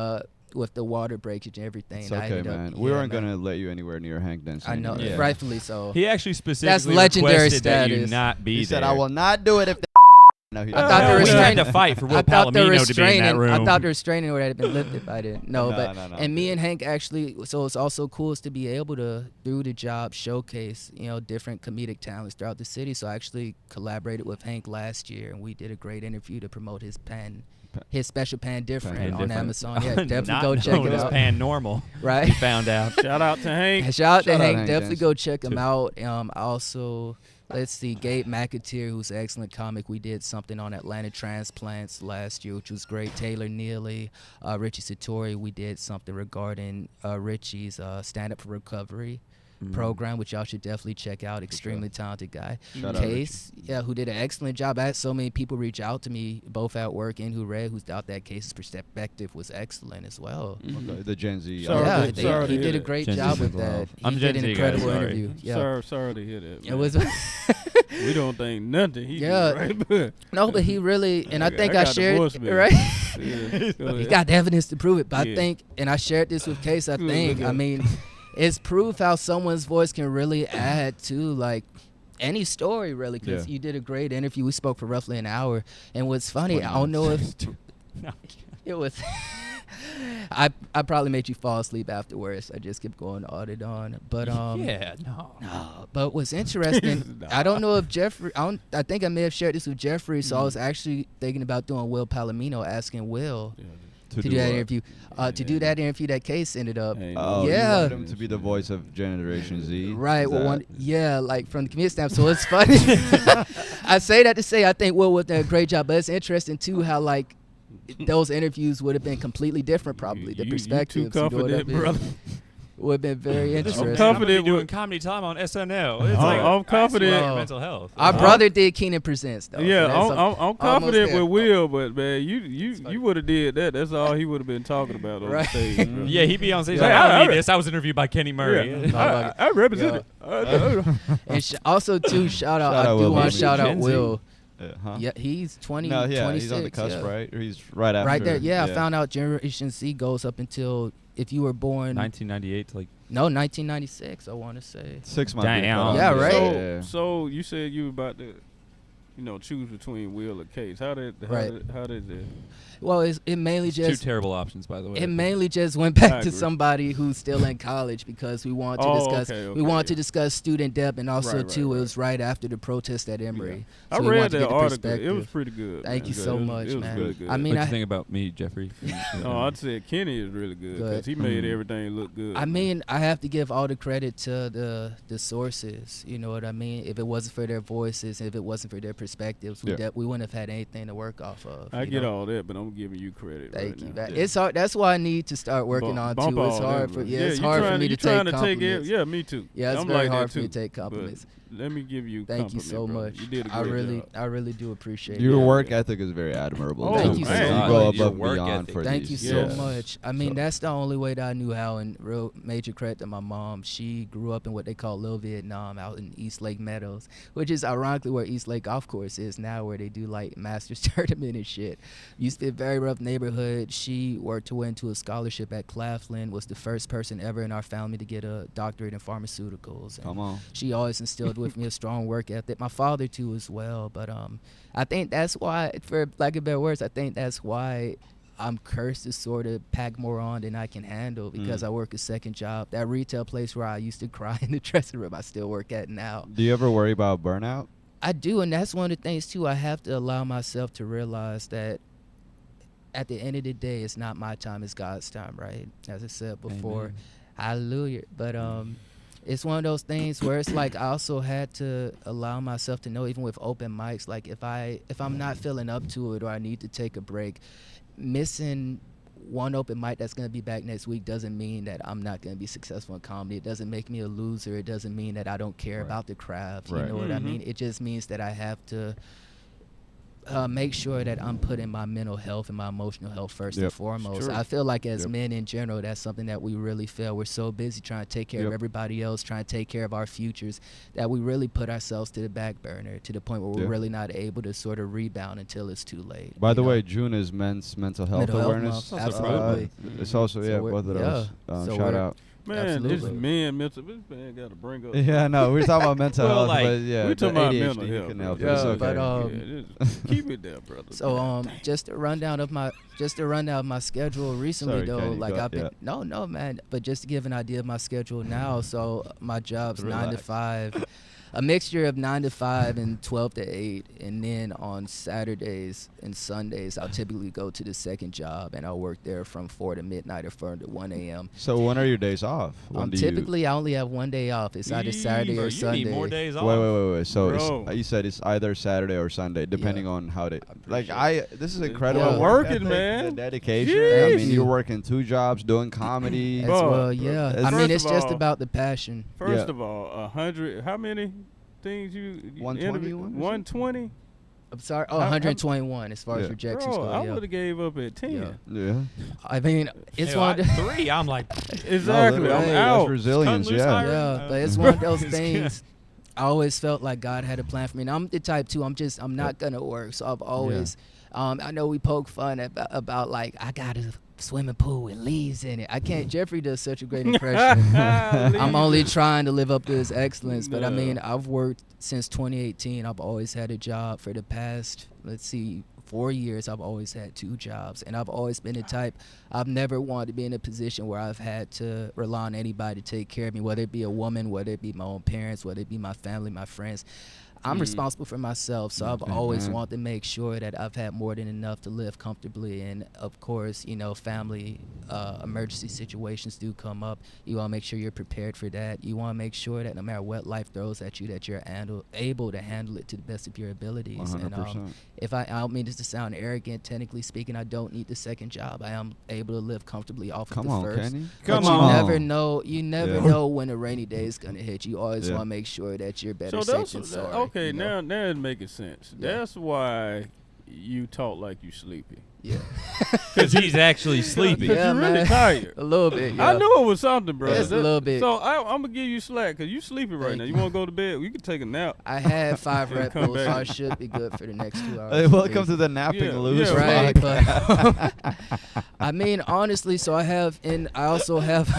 with the water breakage and everything. It's and I okay, ended up- man. We yeah, weren't man. gonna let you anywhere near Hank Densey. I know, anyway. Yeah. rightfully so. he actually specifically legendary requested that you status. not be He there. said, "I will not do it if." No, he I didn't. thought the we had restraining- to fight for Will I thought the Palomino to be in that restraining. room. I thought the restraining order had been lifted by then. No, No, but no, and me and Hank actually. So it's also cool is to be able to through the job showcase different comedic talents throughout the city. So I actually collaborated with Hank last year, and we did a great interview to promote his special Pan Different Pan on Different. Amazon. Yeah, definitely Not go check known it as out. Pan Normal. Right. We found out. Shout out to Hank. Shout out to Shout out Hank. Hank Definitely Dance. go check him Too. out. Also, let's see, Gabe McAteer, who's an excellent comic. We did something on Atlanta transplants last year, which was great. Taylor Neely, Richie Satori. We did something regarding Richie's Stand Up for Recovery program, which y'all should definitely check out. Extremely talented guy. Shout out Case, who did an excellent job. I had so many people reach out to me, both at work and who read, who thought that Case's perspective was excellent as well. Okay, the Gen Z. Sorry, Yeah, sorry to he hear did a that. great Gen Z job with people that. love. He I'm did Gen an Z, guys, incredible sorry. interview. Yeah. Sorry to hear that. It man. was We don't think nothing. He Yeah. did, right? no, but he really, and I think I got the shared voicemail. right. Yeah, go He ahead. got the evidence to prove it, but I Yeah. think, and I shared this with Case. I Good, think, good. I mean, it's proof how someone's voice can really add to like any story, really. Because Yeah. you did a great interview. We spoke for roughly an hour, and what's funny, I don't know if No. it was. I probably made you fall asleep afterwards. I just kept going on and on, but Yeah, no. No, but what's interesting, Nah. I don't know if Jeffrey, I think I may have shared this with Jeffrey, so I was actually thinking about doing Will Palomino, asking Will to do that what? interview, to do that interview that Case ended up. Ain't Oh, no- Yeah. you wanted him to be the voice of Generation Z. Right, Is well, that- like from the comedic standpoint, so it's funny. I say that to say I think Will did a great job, but it's interesting too how like those interviews would have been completely different, probably the You too perspectives. and doing confident, that. brother. Would have been very interesting. I'm confident gonna be doing with- comedy time on SNL. It's I'm confident- your mental health. Our brother did Keenan Presents though. Yeah, so that's I'm almost confident there. with Will, but man, you would have did that. That's all he would have been talking about on Right. stage. bro. Yeah, he'd be on stage. Yeah, Like, I don't I- need this. I was interviewed by Kenny Murray. Yeah, I represent it. And also too, shout out. Shout I out do Will want to Smith. shout out Gen Z. Will. Huh? Yeah, he's 20. No, yeah, 26, he's on the cusp, yeah. right? Or he's right after. Right there. Yeah, I found out Generation Z goes up until if you were born. 1998 to like. No, 1996. I want to say. 6 months. Damn. Yeah, right. Yeah. So you said you were about to, choose between Will or Case. How did it? Well, it mainly Two just terrible options, by the way. it mainly just went I back to agree. somebody who's still in college because we want to Oh, discuss okay, we want to yeah. discuss student debt, and also Right, too right. it was right after the protest at Emory. I So we read wanted to that get the article. It perspective. was pretty good. Thank man. you so much, it was man. really good. I mean, What you think about me, Jeffrey? no, I'd say Kenny is really good because he made everything look good. I man. mean, I have to give all the credit to the sources. You know what I mean? If it wasn't for their voices, if it wasn't for their perspectives, we wouldn't have had anything to work off of. I you get know? all that, but I'm giving you credit. Thank right you. now. It's hard. That's why I need to start working on Bump too. It's all hard that, for man. it's you hard trying, for me you to trying take compliments. Yeah, me too. Yeah, it's I'm very like hard that for me too, to take compliments. but let me give you. Thank you compliment, so bro. much. You did a I great really, job. I really do appreciate Your it. work ethic is very admirable. Oh, too. Thank you So so you much. go Your above work beyond ethic. for Thank these. you so Yeah. much. I mean, So- that's the only way that I knew how. And real major credit to my mom. She grew up in what they call Little Vietnam, out in East Lake Meadows, which is ironically where East Lake Golf Course is now, where they do like Masters tournament and shit. Used to be a very rough neighborhood. She worked her way into a scholarship at Claflin. Was the first person ever in our family to get a doctorate in pharmaceuticals. And Come on. she always instilled with me a strong work ethic. My father too as well. But I think that's why, for lack of better words, I think that's why I'm cursed to sort of pack more on than I can handle, because I work a second job. That retail place where I used to cry in the dressing room, I still work at now. Do you ever worry about burnout? I do, and that's one of the things too. I have to allow myself to realize that at the end of the day, it's not my time, it's God's time, right? As I said before. Amen. Hallelujah. But it's one of those things where it's like I also had to allow myself to know, even with open mics, like if I'm not feeling up to it or I need to take a break, missing one open mic that's going to be back next week doesn't mean that I'm not going to be successful in comedy. It doesn't make me a loser. It doesn't mean that I don't care about the craft. Right. You know what I mean? It just means that I have to make sure that I'm putting my mental health and my emotional health first and foremost. True. I feel like as men in general, that's something that we really fail. We're so busy trying to take care of everybody else, trying to take care of our futures, that we really put ourselves to the back burner, to the point where we're really not able to sort of rebound until it's too late. By the you know? way, June is Men's Mental Health Mental Health Awareness. Month, absolutely. It's also, So we're- both of those. so Shout we're- out. Man, this Absolutely. man mental. This man got to bring up. Yeah, no, we're talking about mental Well, health, like, but yeah, we talking the about ADHD mental health. couldn't help it. Yeah, It's okay. but, just keep it there, brother. So just a rundown of my schedule recently. Sorry, though, Kenny, like go- I've been yeah. no man, but just to give an idea of my schedule now. So my job's 9 to Relax. 5, a mixture of 9 to 5 and 12 to 8, and then on Saturdays and Sundays I'll typically go to the second job and I'll work there from 4 to midnight or 4 to 1 a.m. So when are your days off? When do Typically I only have one day off. It's either Saturday Bro, or you Sunday. need more days off. Wait. So Bro. you said it's either Saturday or Sunday, depending on how they. Like this is incredible. Yeah. work Working, ethic, man. The dedication. Jeez. I mean, you're working 2 jobs, doing comedy. As Bro, well, yeah. it's- I mean, First it's of just all- about the passion. First Yeah. of all, 100. How many things you 121 or 120. I'm sorry. Oh, How- 121 as far as Yeah. rejections Bro, go. I yeah. would have gave up at 10. Yeah. Yeah. I mean, it's Hell, one of the, 3. I'm like, Exactly. No, I'm literally, out. That's resilience. Kuttin Loose Yeah. hiring? yeah, but it's one of those things. I always felt like God had a plan for me. And I'm the type too. I'm not gonna work. So I've always, I know we poke fun about like I got a swimming pool with leaves in it. I can't. Jeffrey does such a great impression. I'm only trying to live up to his excellence. But I No. mean, I've worked since 2018. I've always had a job for the past, 4 years. I've always had 2 jobs, and I've always been the type. I've never wanted to be in a position where I've had to rely on anybody to take care of me, whether it be a woman, whether it be my own parents, whether it be my family, my friends. I'm responsible for myself, so I've Okay, always man. wanted to make sure that I've had more than enough to live comfortably. And of course, family emergency situations do come up. You want to make sure you're prepared for that. You want to make sure that no matter what life throws at you, that you're able to handle it to the best of your abilities. 100%. And I don't mean this to sound arrogant, technically speaking, I don't need the second job. I am able to live comfortably off of Come the on, first. Kenny. Come But on. you never know when a rainy day is gonna hit. You always Yeah. want to make sure that you're better So safe that's than sorry. okay. you know? Now it's making sense. Yeah. That's why you talk like you sleepy. Yeah, Because he's actually sleepy. Cause Yeah, you're really man. tired. a little bit. Yeah. I knew it was something, bro. Just a little bit. So I'm gonna give you slack because you sleepy right Thank now. you. You want to go to bed? You can take a nap. I had 5 Red Come Bulls, so back. I should be good for the next 2 hours. Hey, at welcome least. to the Napping Yeah, Loose yeah, Right, podcast. but I mean, honestly, so I also have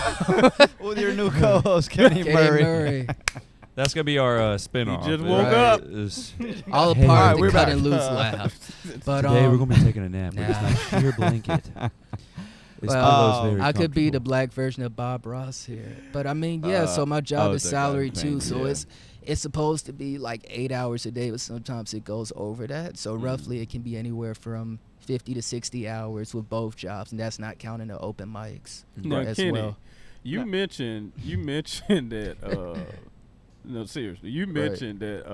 With your new co-host, Kenny Kenny Murray. Murray. That's gonna be our spin-off. just It woke up. is- All a Hey, part alright, of we're the Kuttin back. Loose laugh. But Today we're gonna be taking a nap with nah. this nice sheer blanket. This Well, pillow's very I could be the comfortable. black version of Bob Ross here. But I mean, yeah, so my job is the salary guy too. thing, So yeah. it's supposed to be like 8 hours a day, but sometimes it goes over that. So roughly it can be anywhere from 50 to 60 hours with both jobs, and that's not counting the open mics Now, as Kenny, well. you mentioned that. No, seriously, you mentioned that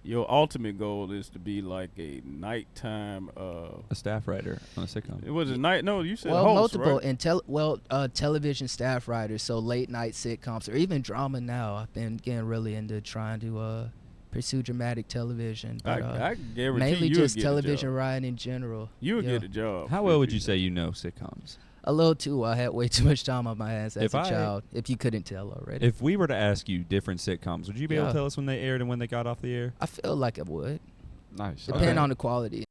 your ultimate goal is to be like a nighttime. a staff writer on a sitcom. It was a night. No, you said Well, host, multiple right? and television staff writers, so late night sitcoms or even drama now. I've been getting really into trying to pursue dramatic television, but I guarantee mainly you just get television A job. writing in general. You would Yeah. get a job. How well would you say you know sitcoms? A little too. I had way too much time on my hands as If a I- child. If you couldn't tell already, If we were to ask you different sitcoms, would you be able to Yeah. tell us when they aired and when they got off the air? I feel like I would, Nice. depending Okay. on the quality.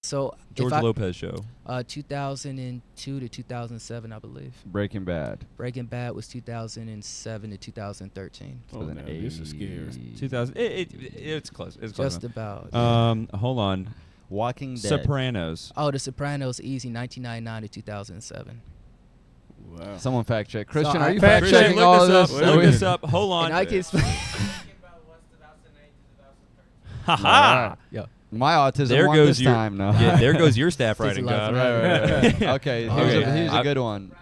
So George if I, Lopez show. 2002 to 2007, I believe. Breaking Bad. Breaking Bad was 2007 to 2013. Oh, now, this is scary. 2000. It's close. It's close. Just about. Hold on. Walking Dead. Sopranos. Oh, The Sopranos, easy, 1999 to 2007. Wow. Someone fact check. Christian, I- are you Fact fact Christian, checking look all this up. this? Look this up. Hold on. And I can explain. Haha. Yeah. My autism There won goes this your. time, no. Yeah, there goes your staff Just a writing lot god. of- Right. Okay, here's, Okay. here's a I- good one.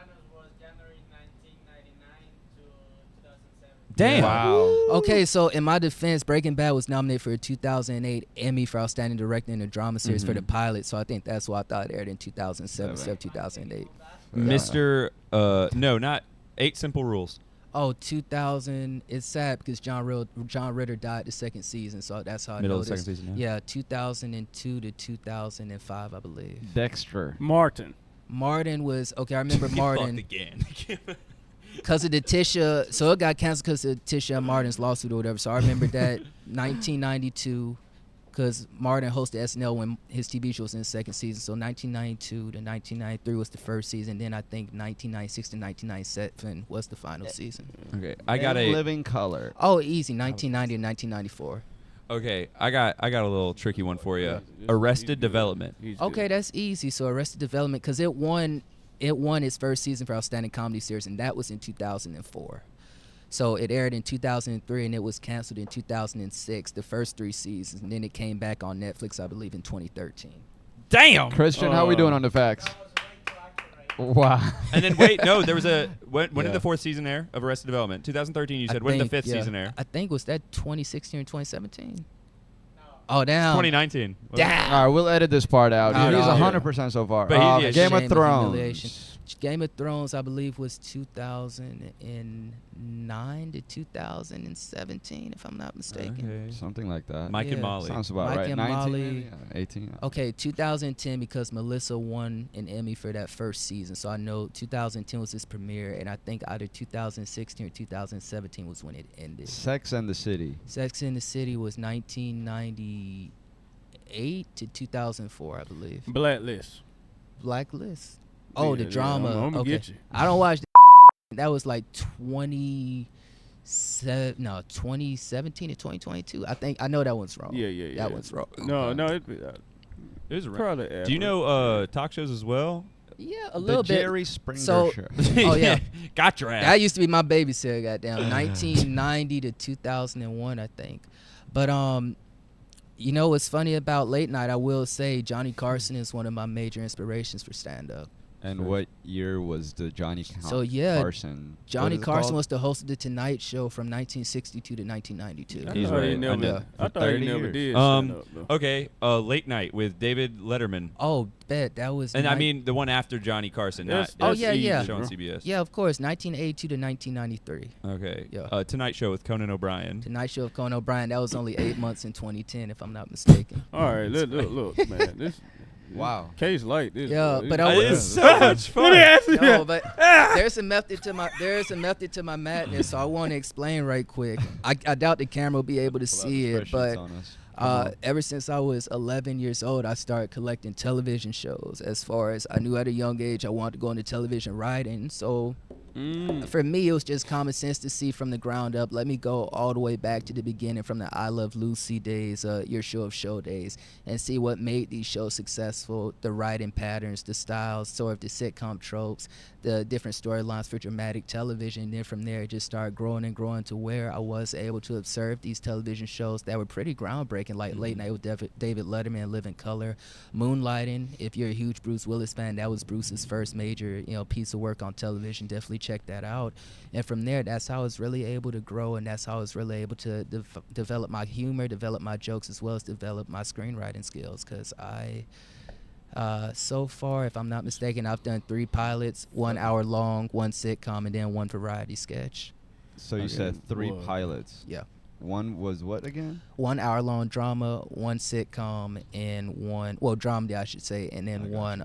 Damn. Wow. Okay, so in my defense, Breaking Bad was nominated for a 2008 Emmy for Outstanding Director in a Drama Series for the pilot, so I think that's why I thought it aired in 2007 instead of 2008. Mr. No, not 8 Simple Rules. Oh, 2000. It's sad because John Ritter died the second season, so that's how I Middle know of the this. second season, Yeah, 2002 to 2005, I believe. Dexter. Martin. Martin was okay. I remember Martin again. because of the Tisha. So it got canceled because of Tisha and Martin's lawsuit or whatever. So I remember that 1992 because Martin hosted SNL when his TV show was in the second season. So 1992 to 1993 was the first season. Then I think 1996 to 1997 was the final season. Okay, I got In a. Living Color. Oh, easy. 1990 and 1994. Okay, I got a little tricky one for you. Arrested Development. He's Okay, good. that's easy. So Arrested Development, because it won its first season for Outstanding Comedy Series, and that was in 2004. So it aired in 2003, and it was canceled in 2006, the first 3 seasons, and then it came back on Netflix, I believe, in 2013. Damn. Christian, how we doing on the facts? Wow. And then wait, no, there was a when Yeah. did the 4th season air of Arrested Development? 2013. You said when did the 5th season air? I think was that 2016 or 2017? Oh, damn. 2019. Was it? Damn. All right, we'll edit this part out. No, He's no, 100% so far. But he- yeah, Game shame of and Thrones. humiliation. Game of Thrones, I believe, was 2009 to 2017, if I'm not mistaken. Okay. Something like that. Mike and Yeah. Molly. Sounds about Mike right. and 19, Molly. yeah, 18. Okay, 2010 because Melissa won an Emmy for that first season. So I know 2010 was its premiere, and I think either 2016 or 2017 was when it ended. Sex and the City. Sex in the City was 1998 to 2004, I believe. Blacklist. Blacklist. Oh, Yeah, the yeah, drama. I'ma Okay. get you. I don't watch that was like 2017 to 2022. I know that one's wrong. Yeah. That one's wrong. No, It was around. probably. Do you know talk shows as well? Yeah, a The little bit. Jerry Springer So- Show. Oh, yeah. Got your ass. That used to be my babysitter, goddamn. 1990 to 2001, I think. But you know what's funny about late night? I will say Johnny Carson is one of my major inspirations for stand up. And what year was the Johnny Carson? Johnny What is it Carson called? was the host of the Tonight Show from 1962 to 1992. He's thought he right. never- I thought he 30 never years. did stand up, though. Okay, Late Night with David Letterman. Oh, bet that was. And I mean the one after Johnny Carson, not That's Oh, yeah, easy, yeah. show on bro. CBS. yeah, of course, 1982 to 1993. Okay. Yeah. Tonight Show with Conan O'Brien. Tonight Show of Conan O'Brien. That was only 8 months in 2010, if I'm not mistaken. All right, look, man. This Wow. case like this. Yeah, bro. but This- I It's was- so much fun. Let me ask you. No, but there's a method to my madness, so I want to explain right quick. I doubt the camera will be able to see it, but ever since I was 11 years old, I started collecting television shows. As far as I knew at a young age, I wanted to go into television writing. So for me, it was just common sense to see from the ground up. Let me go all the way back to the beginning, from the I Love Lucy days, Your Show of Show days, and see what made these shows successful, the writing patterns, the styles, sort of the sitcom tropes, the different storylines for dramatic television. And then from there, it just started growing and growing to where I was able to observe these television shows that were pretty groundbreaking, like Late Night with David Letterman and Live in Color, Moonlighting. If you're a huge Bruce Willis fan, that was Bruce's first major, piece of work on television. Definitely check that out. And from there, that's how I was really able to grow, and that's how I was really able to develop my humor, develop my jokes, as well as develop my screenwriting skills. Because so far, if I'm not mistaken, I've done 3 pilots, 1 hour long, 1 sitcom, and then 1 variety sketch. So you Okay, said 3 whoa. pilots. Yeah. One was what again? 1 hour long drama, 1 sitcom, and 1 dramedy I should say, and then 1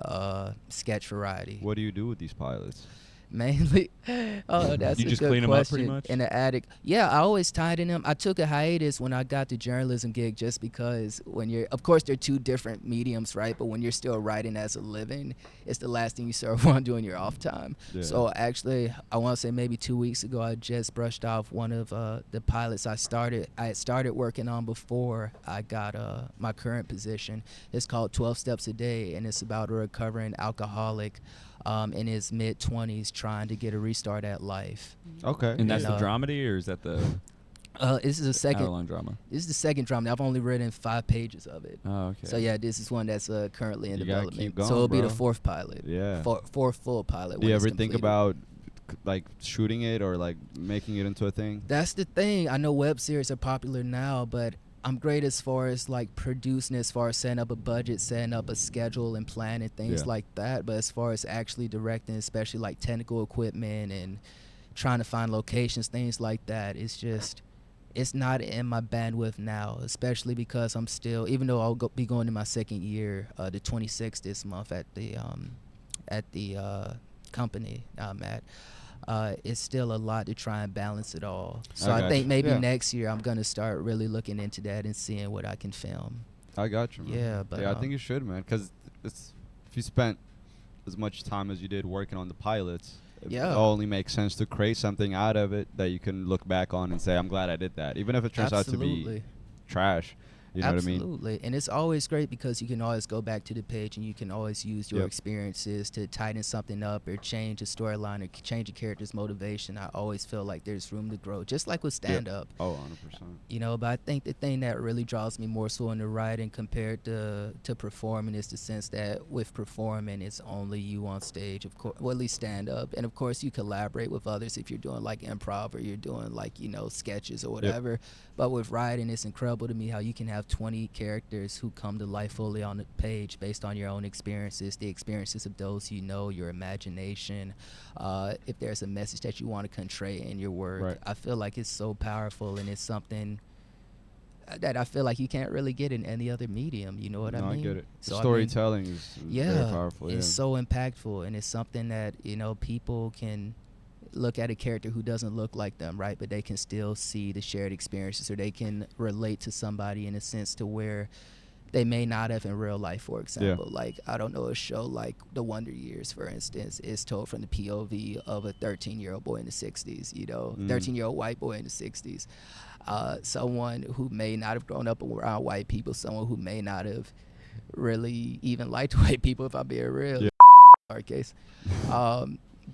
sketch variety. What do you do with these pilots? Mainly, that's You a just good clean 'em up pretty question. much? In the attic. Yeah, I always tied in them. I took a hiatus when I got the journalism gig, just because of course they're 2 different mediums, right? But when you're still writing as a living, it's the last thing you sort of want to do in your off time. Yeah. So actually, I want to say maybe 2 weeks ago, I just brushed off one of the pilots I had started working on before I got my current position. It's called 12 Steps a Day, and it's about a recovering alcoholic in his mid-20s trying to get a restart at life. Okay. And that's And, the dramedy, or is that the This is the second. hour-long drama? This is the second drama. I've only written 5 pages of it. Oh, okay. So yeah, this is one that's currently in You gotta development. keep going, so it'll be the bro. 4th pilot. Yeah. Fourth full pilot. Do you when it's ever think completed. about like shooting it or like making it into a thing? That's the thing. I know web series are popular now, but I'm great as far as like producing, as far as setting up a budget, setting up a schedule and planning things Yeah. like that. But as far as actually directing, especially like technical equipment and trying to find locations, things like that, it's not in my bandwidth now, especially because I'm still, even though I'll be going to my 2nd year, the 26th this month at the company I'm at. It's still a lot to try and balance it all. So I got think you. maybe Yeah. next year I'm gonna start really looking into that and seeing what I can film. I got you, man. Yeah, but, I think you should, man, because if you spent as much time as you did working on the pilots, it Yeah. only makes sense to create something out of it that you can look back on and say, I'm glad I did that, even if it turns out to be trash. You know what I mean? Absolutely. And it's always great because you can always go back to the page and you can always use your Yep. experiences to tighten something up or change a storyline or change a character's motivation. I always feel like there's room to grow, just like with stand-up. Oh, 100%. But I think the thing that really draws me more so into writing compared to performing is the sense that with performing, it's only you on stage, of course, well, at least stand up. And of course, you collaborate with others if you're doing like improv or you're doing like, sketches or whatever. But with writing, it's incredible to me how you can have 20 characters who come to life fully on the page based on your own experiences, the experiences of those you know, your imagination. If there's a message that you want to convey in your work, Right. I feel like it's so powerful and it's something that I feel like you can't really get in any other medium. You know what I No, mean? I get it. So, Storytelling is very powerful. it's so impactful, and it's something that people can look at a character who doesn't look like them, right? But they can still see the shared experiences, or they can relate to somebody in a sense to where they may not have in real life. For example, like I don't know, a show like The Wonder Years, for instance, is told from the POV of a 13-year-old boy in the 60s. 13-year-old white boy in the 60s. Someone who may not have grown up around white people, someone who may not have really even liked white people, if I'm being real. Yeah. Our case.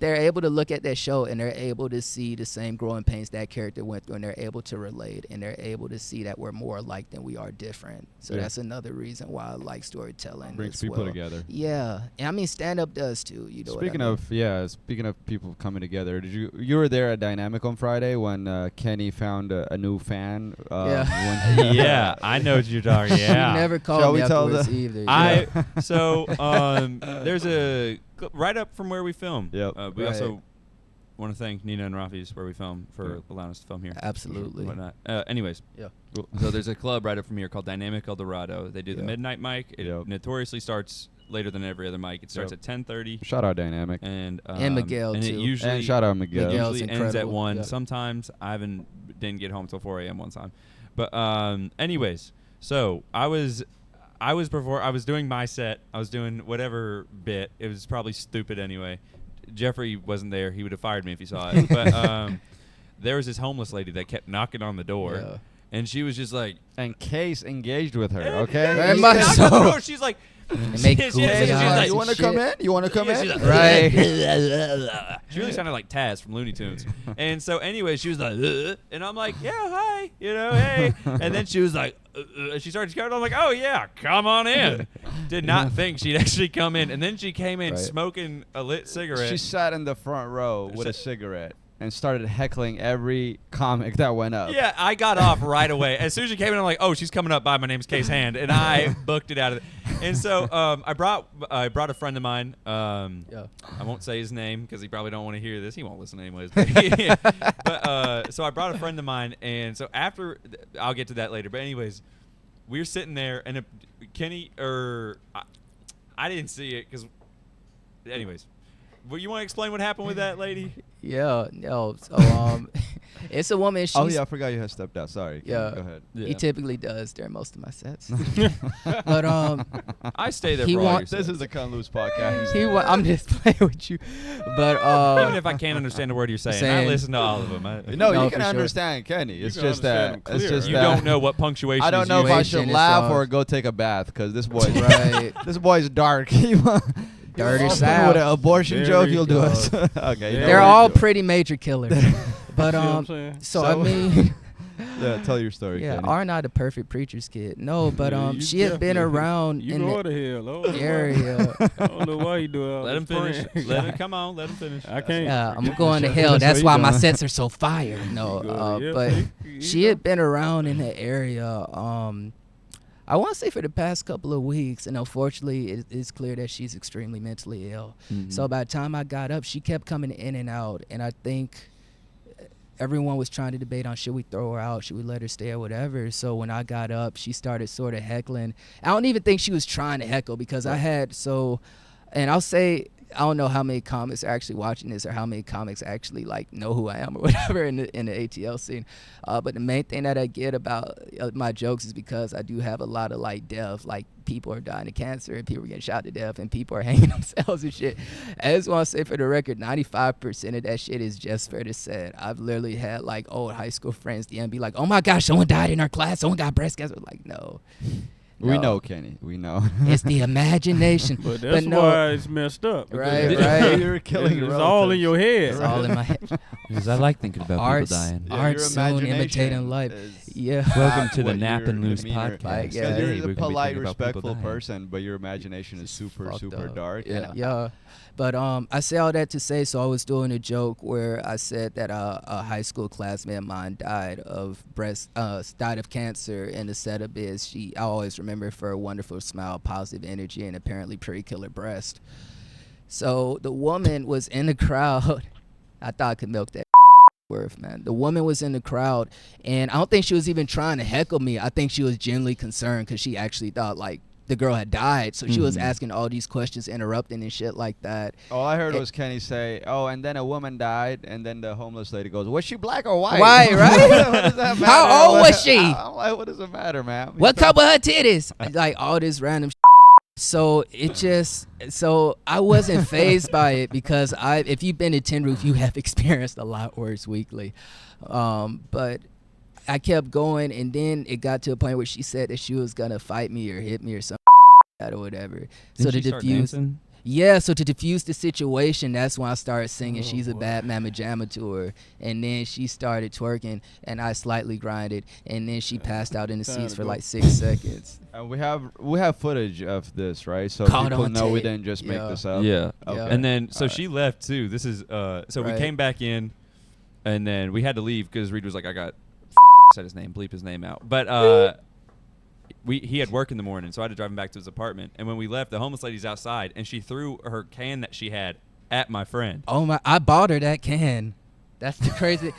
they're able to look at that show and they're able to see the same growing pains that character went through, and they're able to relate, and they're able to see that we're more alike than we are different. So that's another reason why I like storytelling. Brings people together. Yeah, and I mean stand-up does too. You know. Speaking of people coming together, you were there at Dynamic on Friday when Kenny found a new fan? Yeah, I know what you're talking. Yeah. You never called me afterwards either. There's a right up from where we film. Yep. We also want to thank Nina and Rafi's where we film for allowing us to film here. Absolutely. Whatnot. Anyways. Yeah. Cool. So there's a club right up from here called Dynamic El Dorado. They do the midnight mic. It notoriously starts later than every other mic. It starts at 10:30. Shout out Dynamic. And Miguel and too. It usually and shout out Miguel. It usually ends at 1. Yeah. Sometimes I didn't get home till 4 a.m. one time. But anyways, so I was doing my set. I was doing whatever bit. It was probably stupid anyway. Jeffrey wasn't there. He would have fired me if he saw it. But there was this homeless lady that kept knocking on the door. Yeah. And she was just like... And Case engaged with her, okay? Very much so. She's like... She's like, you want to come in? You want to come in? Like, right. She really sounded like Taz from Looney Tunes. And so anyway, she was like, and I'm like, yeah, hi, hey. And then she was like, she started shouting. I'm like, oh, yeah, come on in. Did not think she'd actually come in. And then she came in smoking a lit cigarette. She sat in the front row with a cigarette and started heckling every comic that went up. Yeah, I got off right away. As soon as she came in, I'm like, oh, she's coming up by. My name's Case Hand. And I booked it out of it. And so I brought a friend of mine. I won't say his name because he probably don't want to hear this. He won't listen anyways. But so I brought a friend of mine. And so after, I'll get to that later. But anyways, we were sitting there. And I didn't see it because, anyways. Well, you want to explain what happened with that lady? Yeah, no. So it's a woman. Oh yeah, I forgot you had stepped out. Sorry. Yeah, go ahead. He typically does during most of my sets. But I stay there for all your sets. This is the Kuttin Loose Podcast. I'm just playing with you, but even if I can't understand a word you're saying, I listen to all of them. No, you can understand Kenny. It's just that you don't know what punctuation. I don't know if I should laugh or go take a bath because this boy's this boy's dark. Dirty South. With an abortion joke, you'll do it. Okay. They're all pretty major killers. But so I mean, yeah, tell your story. Yeah, Kenny. are not a perfect preacher's kid. No, but she had been around you in go to hell. the area. I don't know why you do it. Let him finish. Come on, let him finish. I can't. Yeah, I'm going to hell. That's why my sets are so fire. No, but she had been around in the area. I want to say for the past couple of weeks, and unfortunately, it's clear that she's extremely mentally ill. Mm-hmm. So by the time I got up, she kept coming in and out, and I think everyone was trying to debate on should we throw her out, should we let her stay or whatever. So when I got up, she started sort of heckling. I don't even think she was trying to heckle because and I'll say, I don't know how many comics are actually watching this or how many comics actually like know who I am or whatever in the ATL scene. But the main thing that I get about my jokes is because I do have a lot of like death, like people are dying of cancer and people are getting shot to death and people are hanging themselves and shit. I just want to say for the record, 95% of that shit is just for the set. I've literally had like old high school friends DM be like, oh my gosh, someone died in our class, someone got breast cancer. Like, no. We know, Kenny. We know. It's the imagination. But that's why it's messed up. Right. You're killing It's all in your head. It's all in my head. Because I like thinking about people dying. Art soon imitating life. Yeah. Welcome to the Nap and Loose podcast. You're a polite, respectful person, but your imagination is super dark. Yeah. But I say all that to say, so I was doing a joke where I said that a high school classmate of mine died of cancer, and the setup is I always remember for a wonderful smile, positive energy, and apparently pretty killer breast. So the woman was in the crowd. I thought I could milk that worth, man. The woman was in the crowd, and I don't think she was even trying to heckle me. I think she was genuinely concerned because she actually thought like the girl had died, so she was asking all these questions, interrupting and shit like that. All I heard was Kenny say, oh, and then a woman died, and then the homeless lady goes, was she black or white? White, right? What does that matter? How old was she? I'm like, what does it matter, man? What color were her titties? Like all this random shit. So I wasn't fazed by it because if you've been to Tin Roof, you have experienced a lot worse weekly. But I kept going, and then it got to a point where she said that she was gonna fight me or hit me or something or whatever. Did she start dancing? Yeah, so to diffuse the situation, that's when I started singing She's a Bad Mama Jamma to her. And then she started twerking, and I slightly grinded. And then she passed out in the seats for like 6 seconds. We have footage of this, right? So Caught people on know we tape. didn't just make this up. Yeah. Okay. And then, so All she left too. This is, so we Right. came back in, and then we had to leave because Reed was like, I got, said his name, bleep his name out. But he had work in the morning, so I had to drive him back to his apartment. And when we left, the homeless lady's outside, and she threw her can that she had at my friend. Oh, my. I bought her that can. That's the crazy.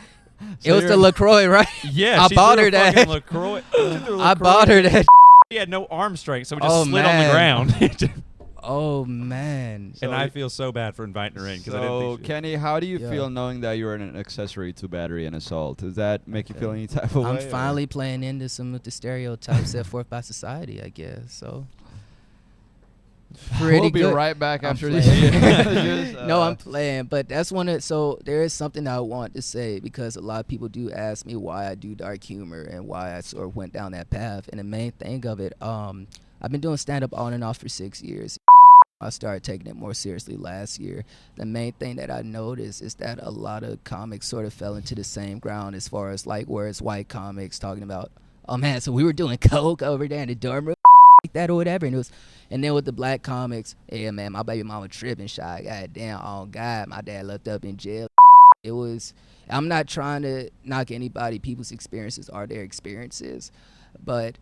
So It was the LaCroix, right? Yeah, I she bought threw her a that. fucking LaCroix. She threw a I LaCroix. bought her that. She had no arm strength, so we just Oh, slid on the man. ground. Oh, man. And I feel so bad for inviting her in because I didn't So, think she Kenny, how do you Yeah. feel knowing that you're an accessory to battery and assault? Does that make you feel any type of way? I'm or- finally playing into some of the stereotypes set forth by society, I guess. So pretty We'll be good. right back I'm after these playing. messages. No, I'm playing, but that's one of so there is something I want to say because a lot of people do ask me why I do dark humor and why I sort of went down that path. And the main thing of it, I've been doing stand up on and off for 6 years. I started taking it more seriously last year. The main thing that I noticed is that a lot of comics sort of fell into the same ground as far as like where it's white comics talking about, oh man, so we were doing coke over there in the dorm room like that or whatever, and then with the black comics, yeah man, my baby mama tripping shy, goddamn, oh god, my dad left up in jail. It was, I'm not trying to knock anybody, people's experiences are their experiences, but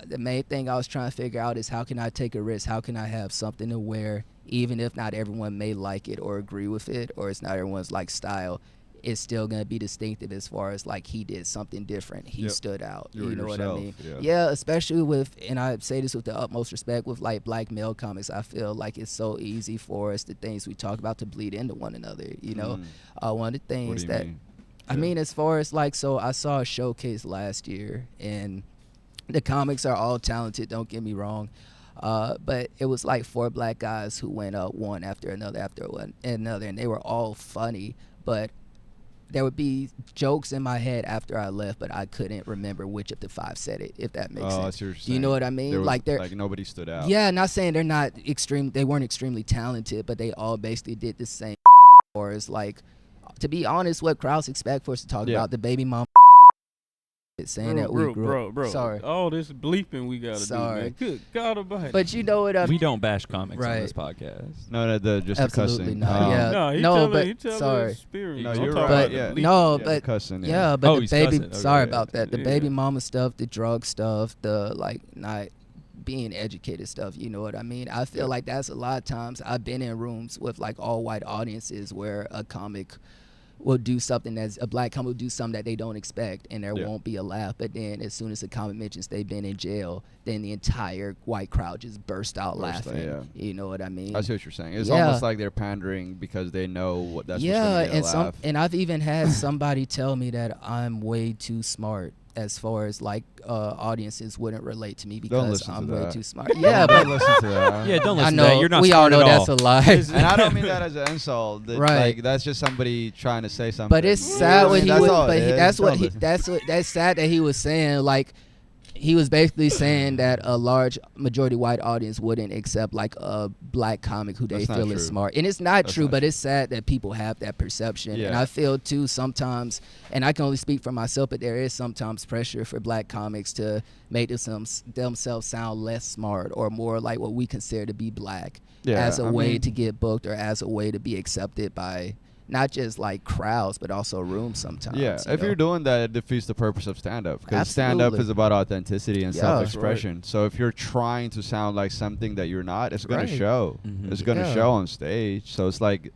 the main thing I was trying to figure out is how can I take a risk? How can I have something to where even if not everyone may like it or agree with it, or it's not everyone's like style, it's still gonna be distinctive as far as like he did something different. He Yep. stood out. You were You know yourself, what I mean? yeah. Yeah, especially with, and I say this with the utmost respect, with like black male comics, I feel like it's so easy for us, the things we talk about, to bleed into one another. You know, one of the things What do you that mean? I mean, as far as like, so I saw a showcase last year, and the comics are all talented, don't get me wrong, but it was like 4 black guys who went up one after another, and they were all funny, but there would be jokes in my head after I left, but I couldn't remember which of the 5 said it, if that makes Oh, I sense. see what you're Do you know saying. what I mean? There was, Like they're like nobody stood out. yeah, not saying they're not they weren't extremely talented, but they all basically did the same. Or it's like, to be honest, what crowds expect for us to talk Yeah. about the baby mom saying that we grew up. bro. Sorry. All this bleeping we gotta Sorry. do, man. Good God Almighty. But you know what I We mean? don't bash comics on Right. this podcast. No, just Absolutely the cussing. not. Yeah. no, he no, telling, but he telling sorry. his experience. No, I'm you're talking right. about Yeah. the bleeping. No, the but cussing. yeah, but Oh, the he's baby. cussing. Okay, Sorry yeah. about that. The Yeah. baby mama stuff, the drug stuff, the like not being educated stuff. You know what I mean? I feel like that's a lot of times I've been in rooms with like all white audiences where a comic will do something a black comic will do something that they don't expect, and there Yeah. won't be a laugh. But then as soon as the comic mentions they've been in jail, then the entire white crowd just burst out laughing. yeah. You know what I mean? I see what you're saying. It's Yeah. almost like they're pandering because they know what that's yeah, what's gonna get and a laugh. and I've even had somebody tell me that I'm way too smart as far as like audiences wouldn't relate to me because listen to I'm way that. too smart. Yeah, but listen to that. Yeah, don't I listen know to that. You're not we all smart know at that's all. a lie. And I don't mean that as an insult. Right. Like that's just somebody trying to say something. But it's sad what when he that's was. all But it is. that's what Don't listen. that's sad that he was saying. Like he was basically saying that a large majority white audience wouldn't accept like a black comic who they That's not feel true. is smart, and it's not That's true. not But true. it's sad that people have that perception, and Yeah. I feel too sometimes. And I can only speak for myself, but there is sometimes pressure for black comics to make themselves sound less smart or more like what we consider to be black, Yeah, as a I way mean- to get booked or as a way to be accepted by not just like crowds but also rooms sometimes. Yeah, you if know? you're doing that, it defeats the purpose of stand-up. Because stand-up Absolutely. is about authenticity and Yeah. self-expression. So if you're trying to sound like something that you're not, it's going Right. to show. Mhm. It's going to Yeah. show on stage. So it's like,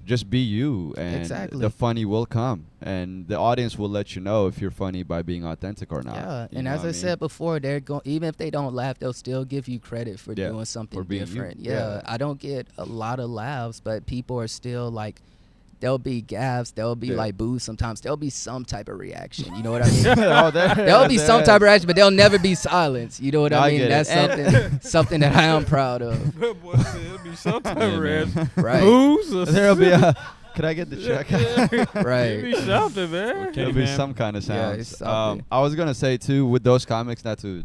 just be you, and Exactly. the funny will come. And the audience will let you know if you're funny by being authentic or not. Yeah, You and know as what I mean? said before, they're going even if they don't laugh, they'll still give you credit for Yeah, doing something for being you. different. Yeah. Yeah, I don't get a lot of laughs, but people are still like, there'll be gaffes, there'll be Yeah. like boos sometimes, there'll be some type of reaction. You know what I mean? Oh, There'll be some type of reaction, but there'll never be silence. You know what I I mean? get it. That's something that I am proud of. That boy said it'll be some type of man. reaction. Right. Who's There'll be a Could I get the check? Right. Give me something, man. Okay. There'll be man. some kind of Yeah, sounds. it's something. I was gonna say too, with those comics, not to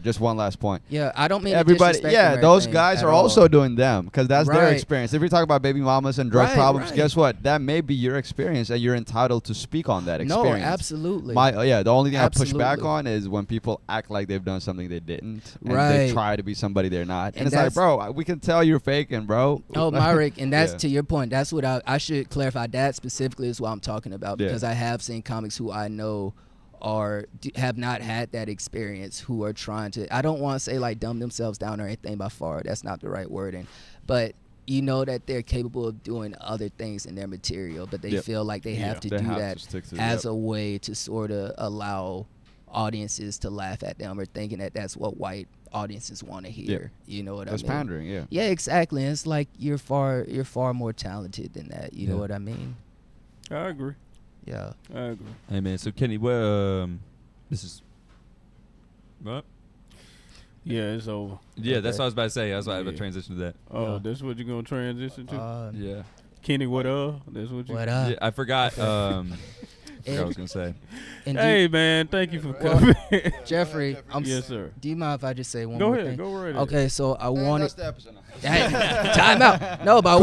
just one last point. Yeah, I don't mean Everybody, to disrespect them or those anything guys at are all. also doing them because that's their Right. experience. If you talk about baby mamas and drug Right, problems, right. guess what? That may be your experience, and you're entitled to speak on that No, experience. absolutely. The only thing I push back Absolutely. on is when people act like they've done something they didn't, and they Right. try to be somebody they're not. And And it's like, that's- bro, we can tell you're faking, bro. Oh, Myrick, and that's Yeah. to your point. That's what I should clarify. That specifically is what I'm talking about Yeah. because I have seen comics who I know have not had that experience who are trying to. I don't want to say like dumb themselves down or anything by far. That's not the right wording, but you know that they're capable of doing other things in their material, but they Yep. feel like they have to They do have that to stick to as yep. a way to sort of allow audiences to laugh at them or thinking that that's what white audiences want to hear. You know what That's I mean? pandering, yeah. Yeah, exactly. And it's like you're far more talented than that. You know Yeah. what I mean? I agree. Yeah. I agree. Hey man, so Kenny, this is what? Yeah, it's over. Yeah, that's Okay. what I was about to say. I was about to Yeah. transition to that. Oh, Yeah. that's what you're gonna transition to? Yeah. Kenny, what up? That's what you. What up? Yeah, I forgot. Forgot what I And, was gonna say. and Hey man, thank you for Well, coming. Jeffrey, Yes, sir. do you mind if I just say one Go more ahead. thing? Go right ahead. Okay, so I Man, wanted that's the episode. time out. No, but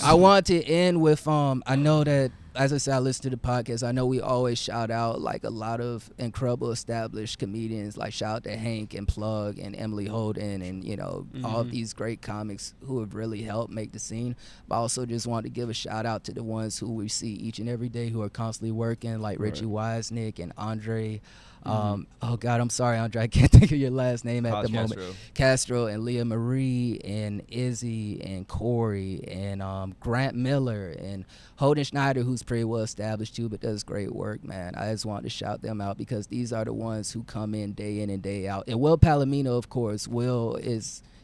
I want to end with I know that as I said, I listen to the podcast. I know we always shout out like a lot of incredible established comedians, like shout out to Hank and Plug and Emily Holden and all of these great comics who have really helped make the scene. But I also just want to give a shout out to the ones who we see each and every day who are constantly working, like Richie Wisenick and Andre. Oh God, I'm sorry, Andre, I can't think of your last name at the moment. Castro and Leah Marie and Izzy and Corey and Grant Miller and Holden Schneider, who's pretty well established too, but does great work, man. I just wanted to shout them out because these are the ones who come in and day out. And Will Palomino, of course.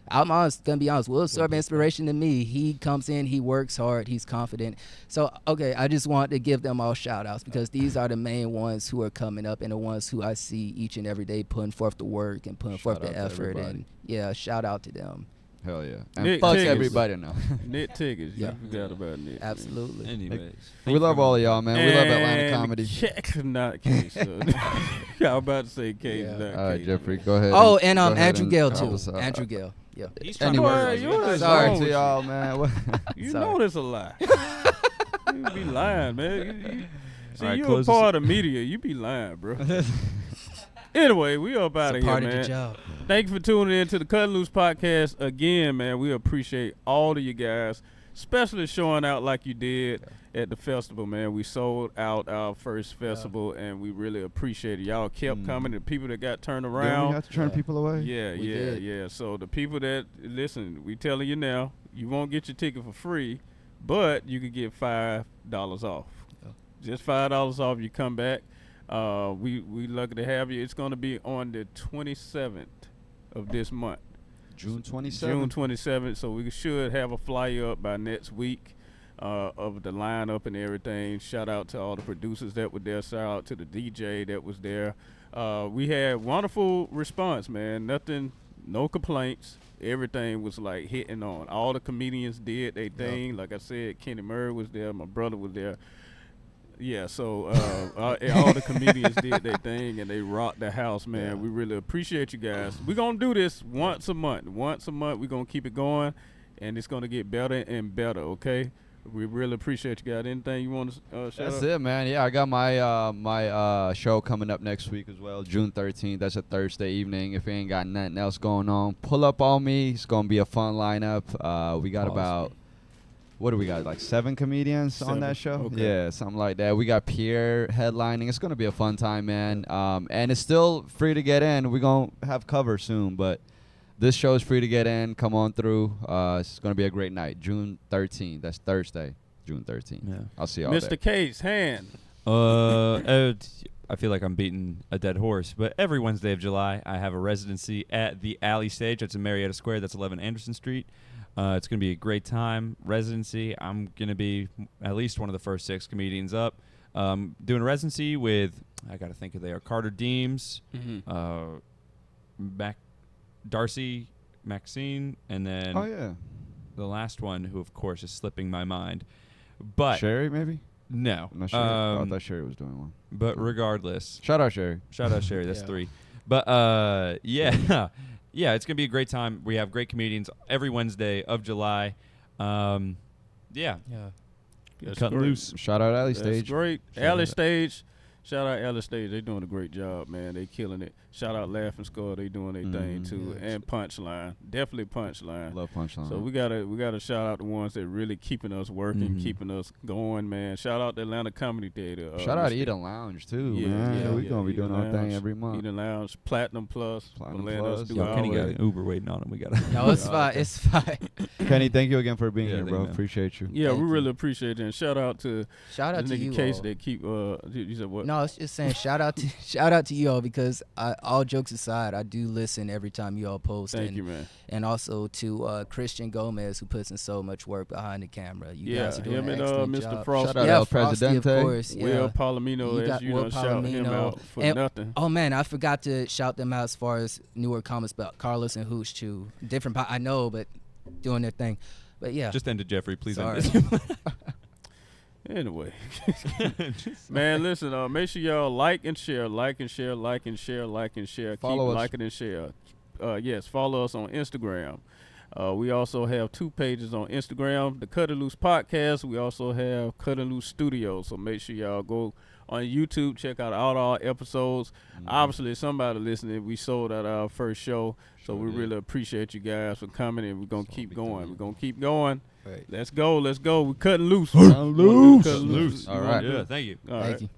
I'm gonna be honest, Will's sort of inspiration to me. He comes in, he works hard, he's confident. So, okay, I just want to give them all shout-outs because these are the main ones who are coming up and the ones who I see each and every day putting forth the work and putting forth the effort. And, yeah, shout-out to them. Hell yeah. And Nick fuck Tiggins. everybody now. Nick Tiggins. Yeah. You forgot about Nick. Absolutely. Anyways, We love all of y'all, man. We love Atlanta And comedy. Check, not case. I was about to say case, Yeah. not All right, case. Jeffrey, go ahead. Oh, and go ahead Andrew and Gale, help too. us out. Andrew Gale. Yeah. he's Anyway. Boy, yours Sorry wrong to with y'all, man. You Sorry. know that's a lie. You be lying, man. See, All right, you a close this part of media. You be lying, bro. Anyway, we up out of It's a here, part of man. the job. Thank you for tuning in to the Kuttin Loose Podcast again, man. We appreciate all of you guys, especially showing out like you did at the festival, man. We sold out our first festival, and we really appreciate it. Y'all kept coming. The people that got turned Did we around. have to turn people away? Yeah, We yeah, did. yeah. So the people that listen, we telling you now, you won't get your ticket for free, but you could get $5 off. Yeah. Just $5 off. You come back. We lucky to have you. It's going to be on the 27th of this month. June 27th. June 27th. So we should have a flyer up by next week of the lineup and everything. Shout out to all the producers that were there. Shout out to the DJ that was there. We had wonderful response, man. No complaints. Everything was like hitting on. All the comedians did their thing. Like I said, Kenny Murry was there. My brother was there. Yeah, so all the comedians did their thing, and they rocked the house, man. Yeah. We really appreciate you guys. We're going to do this once a month. Once a month, we're going to keep it going, and it's going to get better and better, okay? We really appreciate you guys. Anything you want to shout That's out? it, man. Yeah, I got my show coming up next week as well, June 13th. That's a Thursday evening. If you ain't got nothing else going on, pull up on me. It's going to be a fun lineup. We got Awesome. about, what do we got, like 7 comedians on that show? Okay. Yeah, something like that. We got Pierre headlining. It's going to be a fun time, man. And it's still free to get in. We're going to have cover soon, but this show is free to get in. Come on through. It's going to be a great night. June 13th. That's Thursday, June 13th. Yeah. I'll see y'all there. Mr. Case, hand. I feel like I'm beating a dead horse, but every Wednesday of July, I have a residency at the Alley Stage. That's in Marietta Square. That's 11 Anderson Street. It's going to be a great time. Residency. I'm going to be at least one of the first 6 comedians up. Doing a residency with, I got to think of there, Carter Deems, Darcy, Maxine, and then Oh, yeah. the last one, who of course is slipping my mind. But Sherry, maybe? no. I'm not sure. I thought Sherry was doing one. But regardless, Shout out Sherry. shout out Sherry. That's Yeah. 3. But yeah, yeah, it's gonna be a great time. We have great comedians every Wednesday of July. Yeah, Yeah. That's Cutting great. loose. Shout out Alley That's Stage. great. Shout Alley out. Stage. Shout out Alley Stage. They doing a great job, man. They killing it. Shout out Laugh and Score. They doing their thing Mhm. too. Yeah. And Punchline. Definitely Punchline. Love Punchline. So we gotta shout out the ones that really keeping us working, Mhm. keeping us going, man. Shout out the Atlanta Comedy Theater. Shout out Mr. Eden Lounge too, Yeah, man. yeah, we yeah, gonna be doing Eden our thing Lounge, every month. Eden Lounge, Platinum Plus, for Platinum letting Plus. us do Yo, our Kenny got way. an Uber waiting on him. We got. No, it's fine. It's fine. Kenny, thank you again for being Yeah, here, thank bro. you, man. Appreciate you. Yeah, Thank we you. really appreciate it. And shout out to Shout out this to nigga you Case all. that keep. You said what? No, I was just saying shout out to you all because all jokes aside, I do listen every time you all post. Thank and, you, man. And also to Christian Gomez who puts in so much work behind the camera. You Yeah, guys are doing him an and excellent Mr. job. Frosty. Shout out Yeah, El Frosty, of Presidente. course. Will Yeah. Palomino, You as got you Will know, shout him Palomino. out for And- nothing. Oh man, I forgot to shout them out as far as newer comments about Carlos and Hooch too. Different, I know, but doing their thing. But yeah, Just end it, Jeffrey. Please Sorry. end it. Anyway, man, listen. Make sure y'all like and share, like and share, like and share, like and share. Follow Keep us. liking and share. Yes, follow us on Instagram. We also have 2 pages on Instagram, the Kuttin Loose Podcast. We also have Kuttin Loose Studios. So make sure y'all go on YouTube, check out all our episodes. Obviously, somebody listening, we sold out our first show. So Sure we did. really appreciate you guys for coming, and we're going to That's all keep we going. do. We're going to keep going. Right. Let's go. We're cutting loose. Cutting Wanna do loose. Cuttin' Loose. You All wanna right. do- Yeah, thank you. All Thank right. you.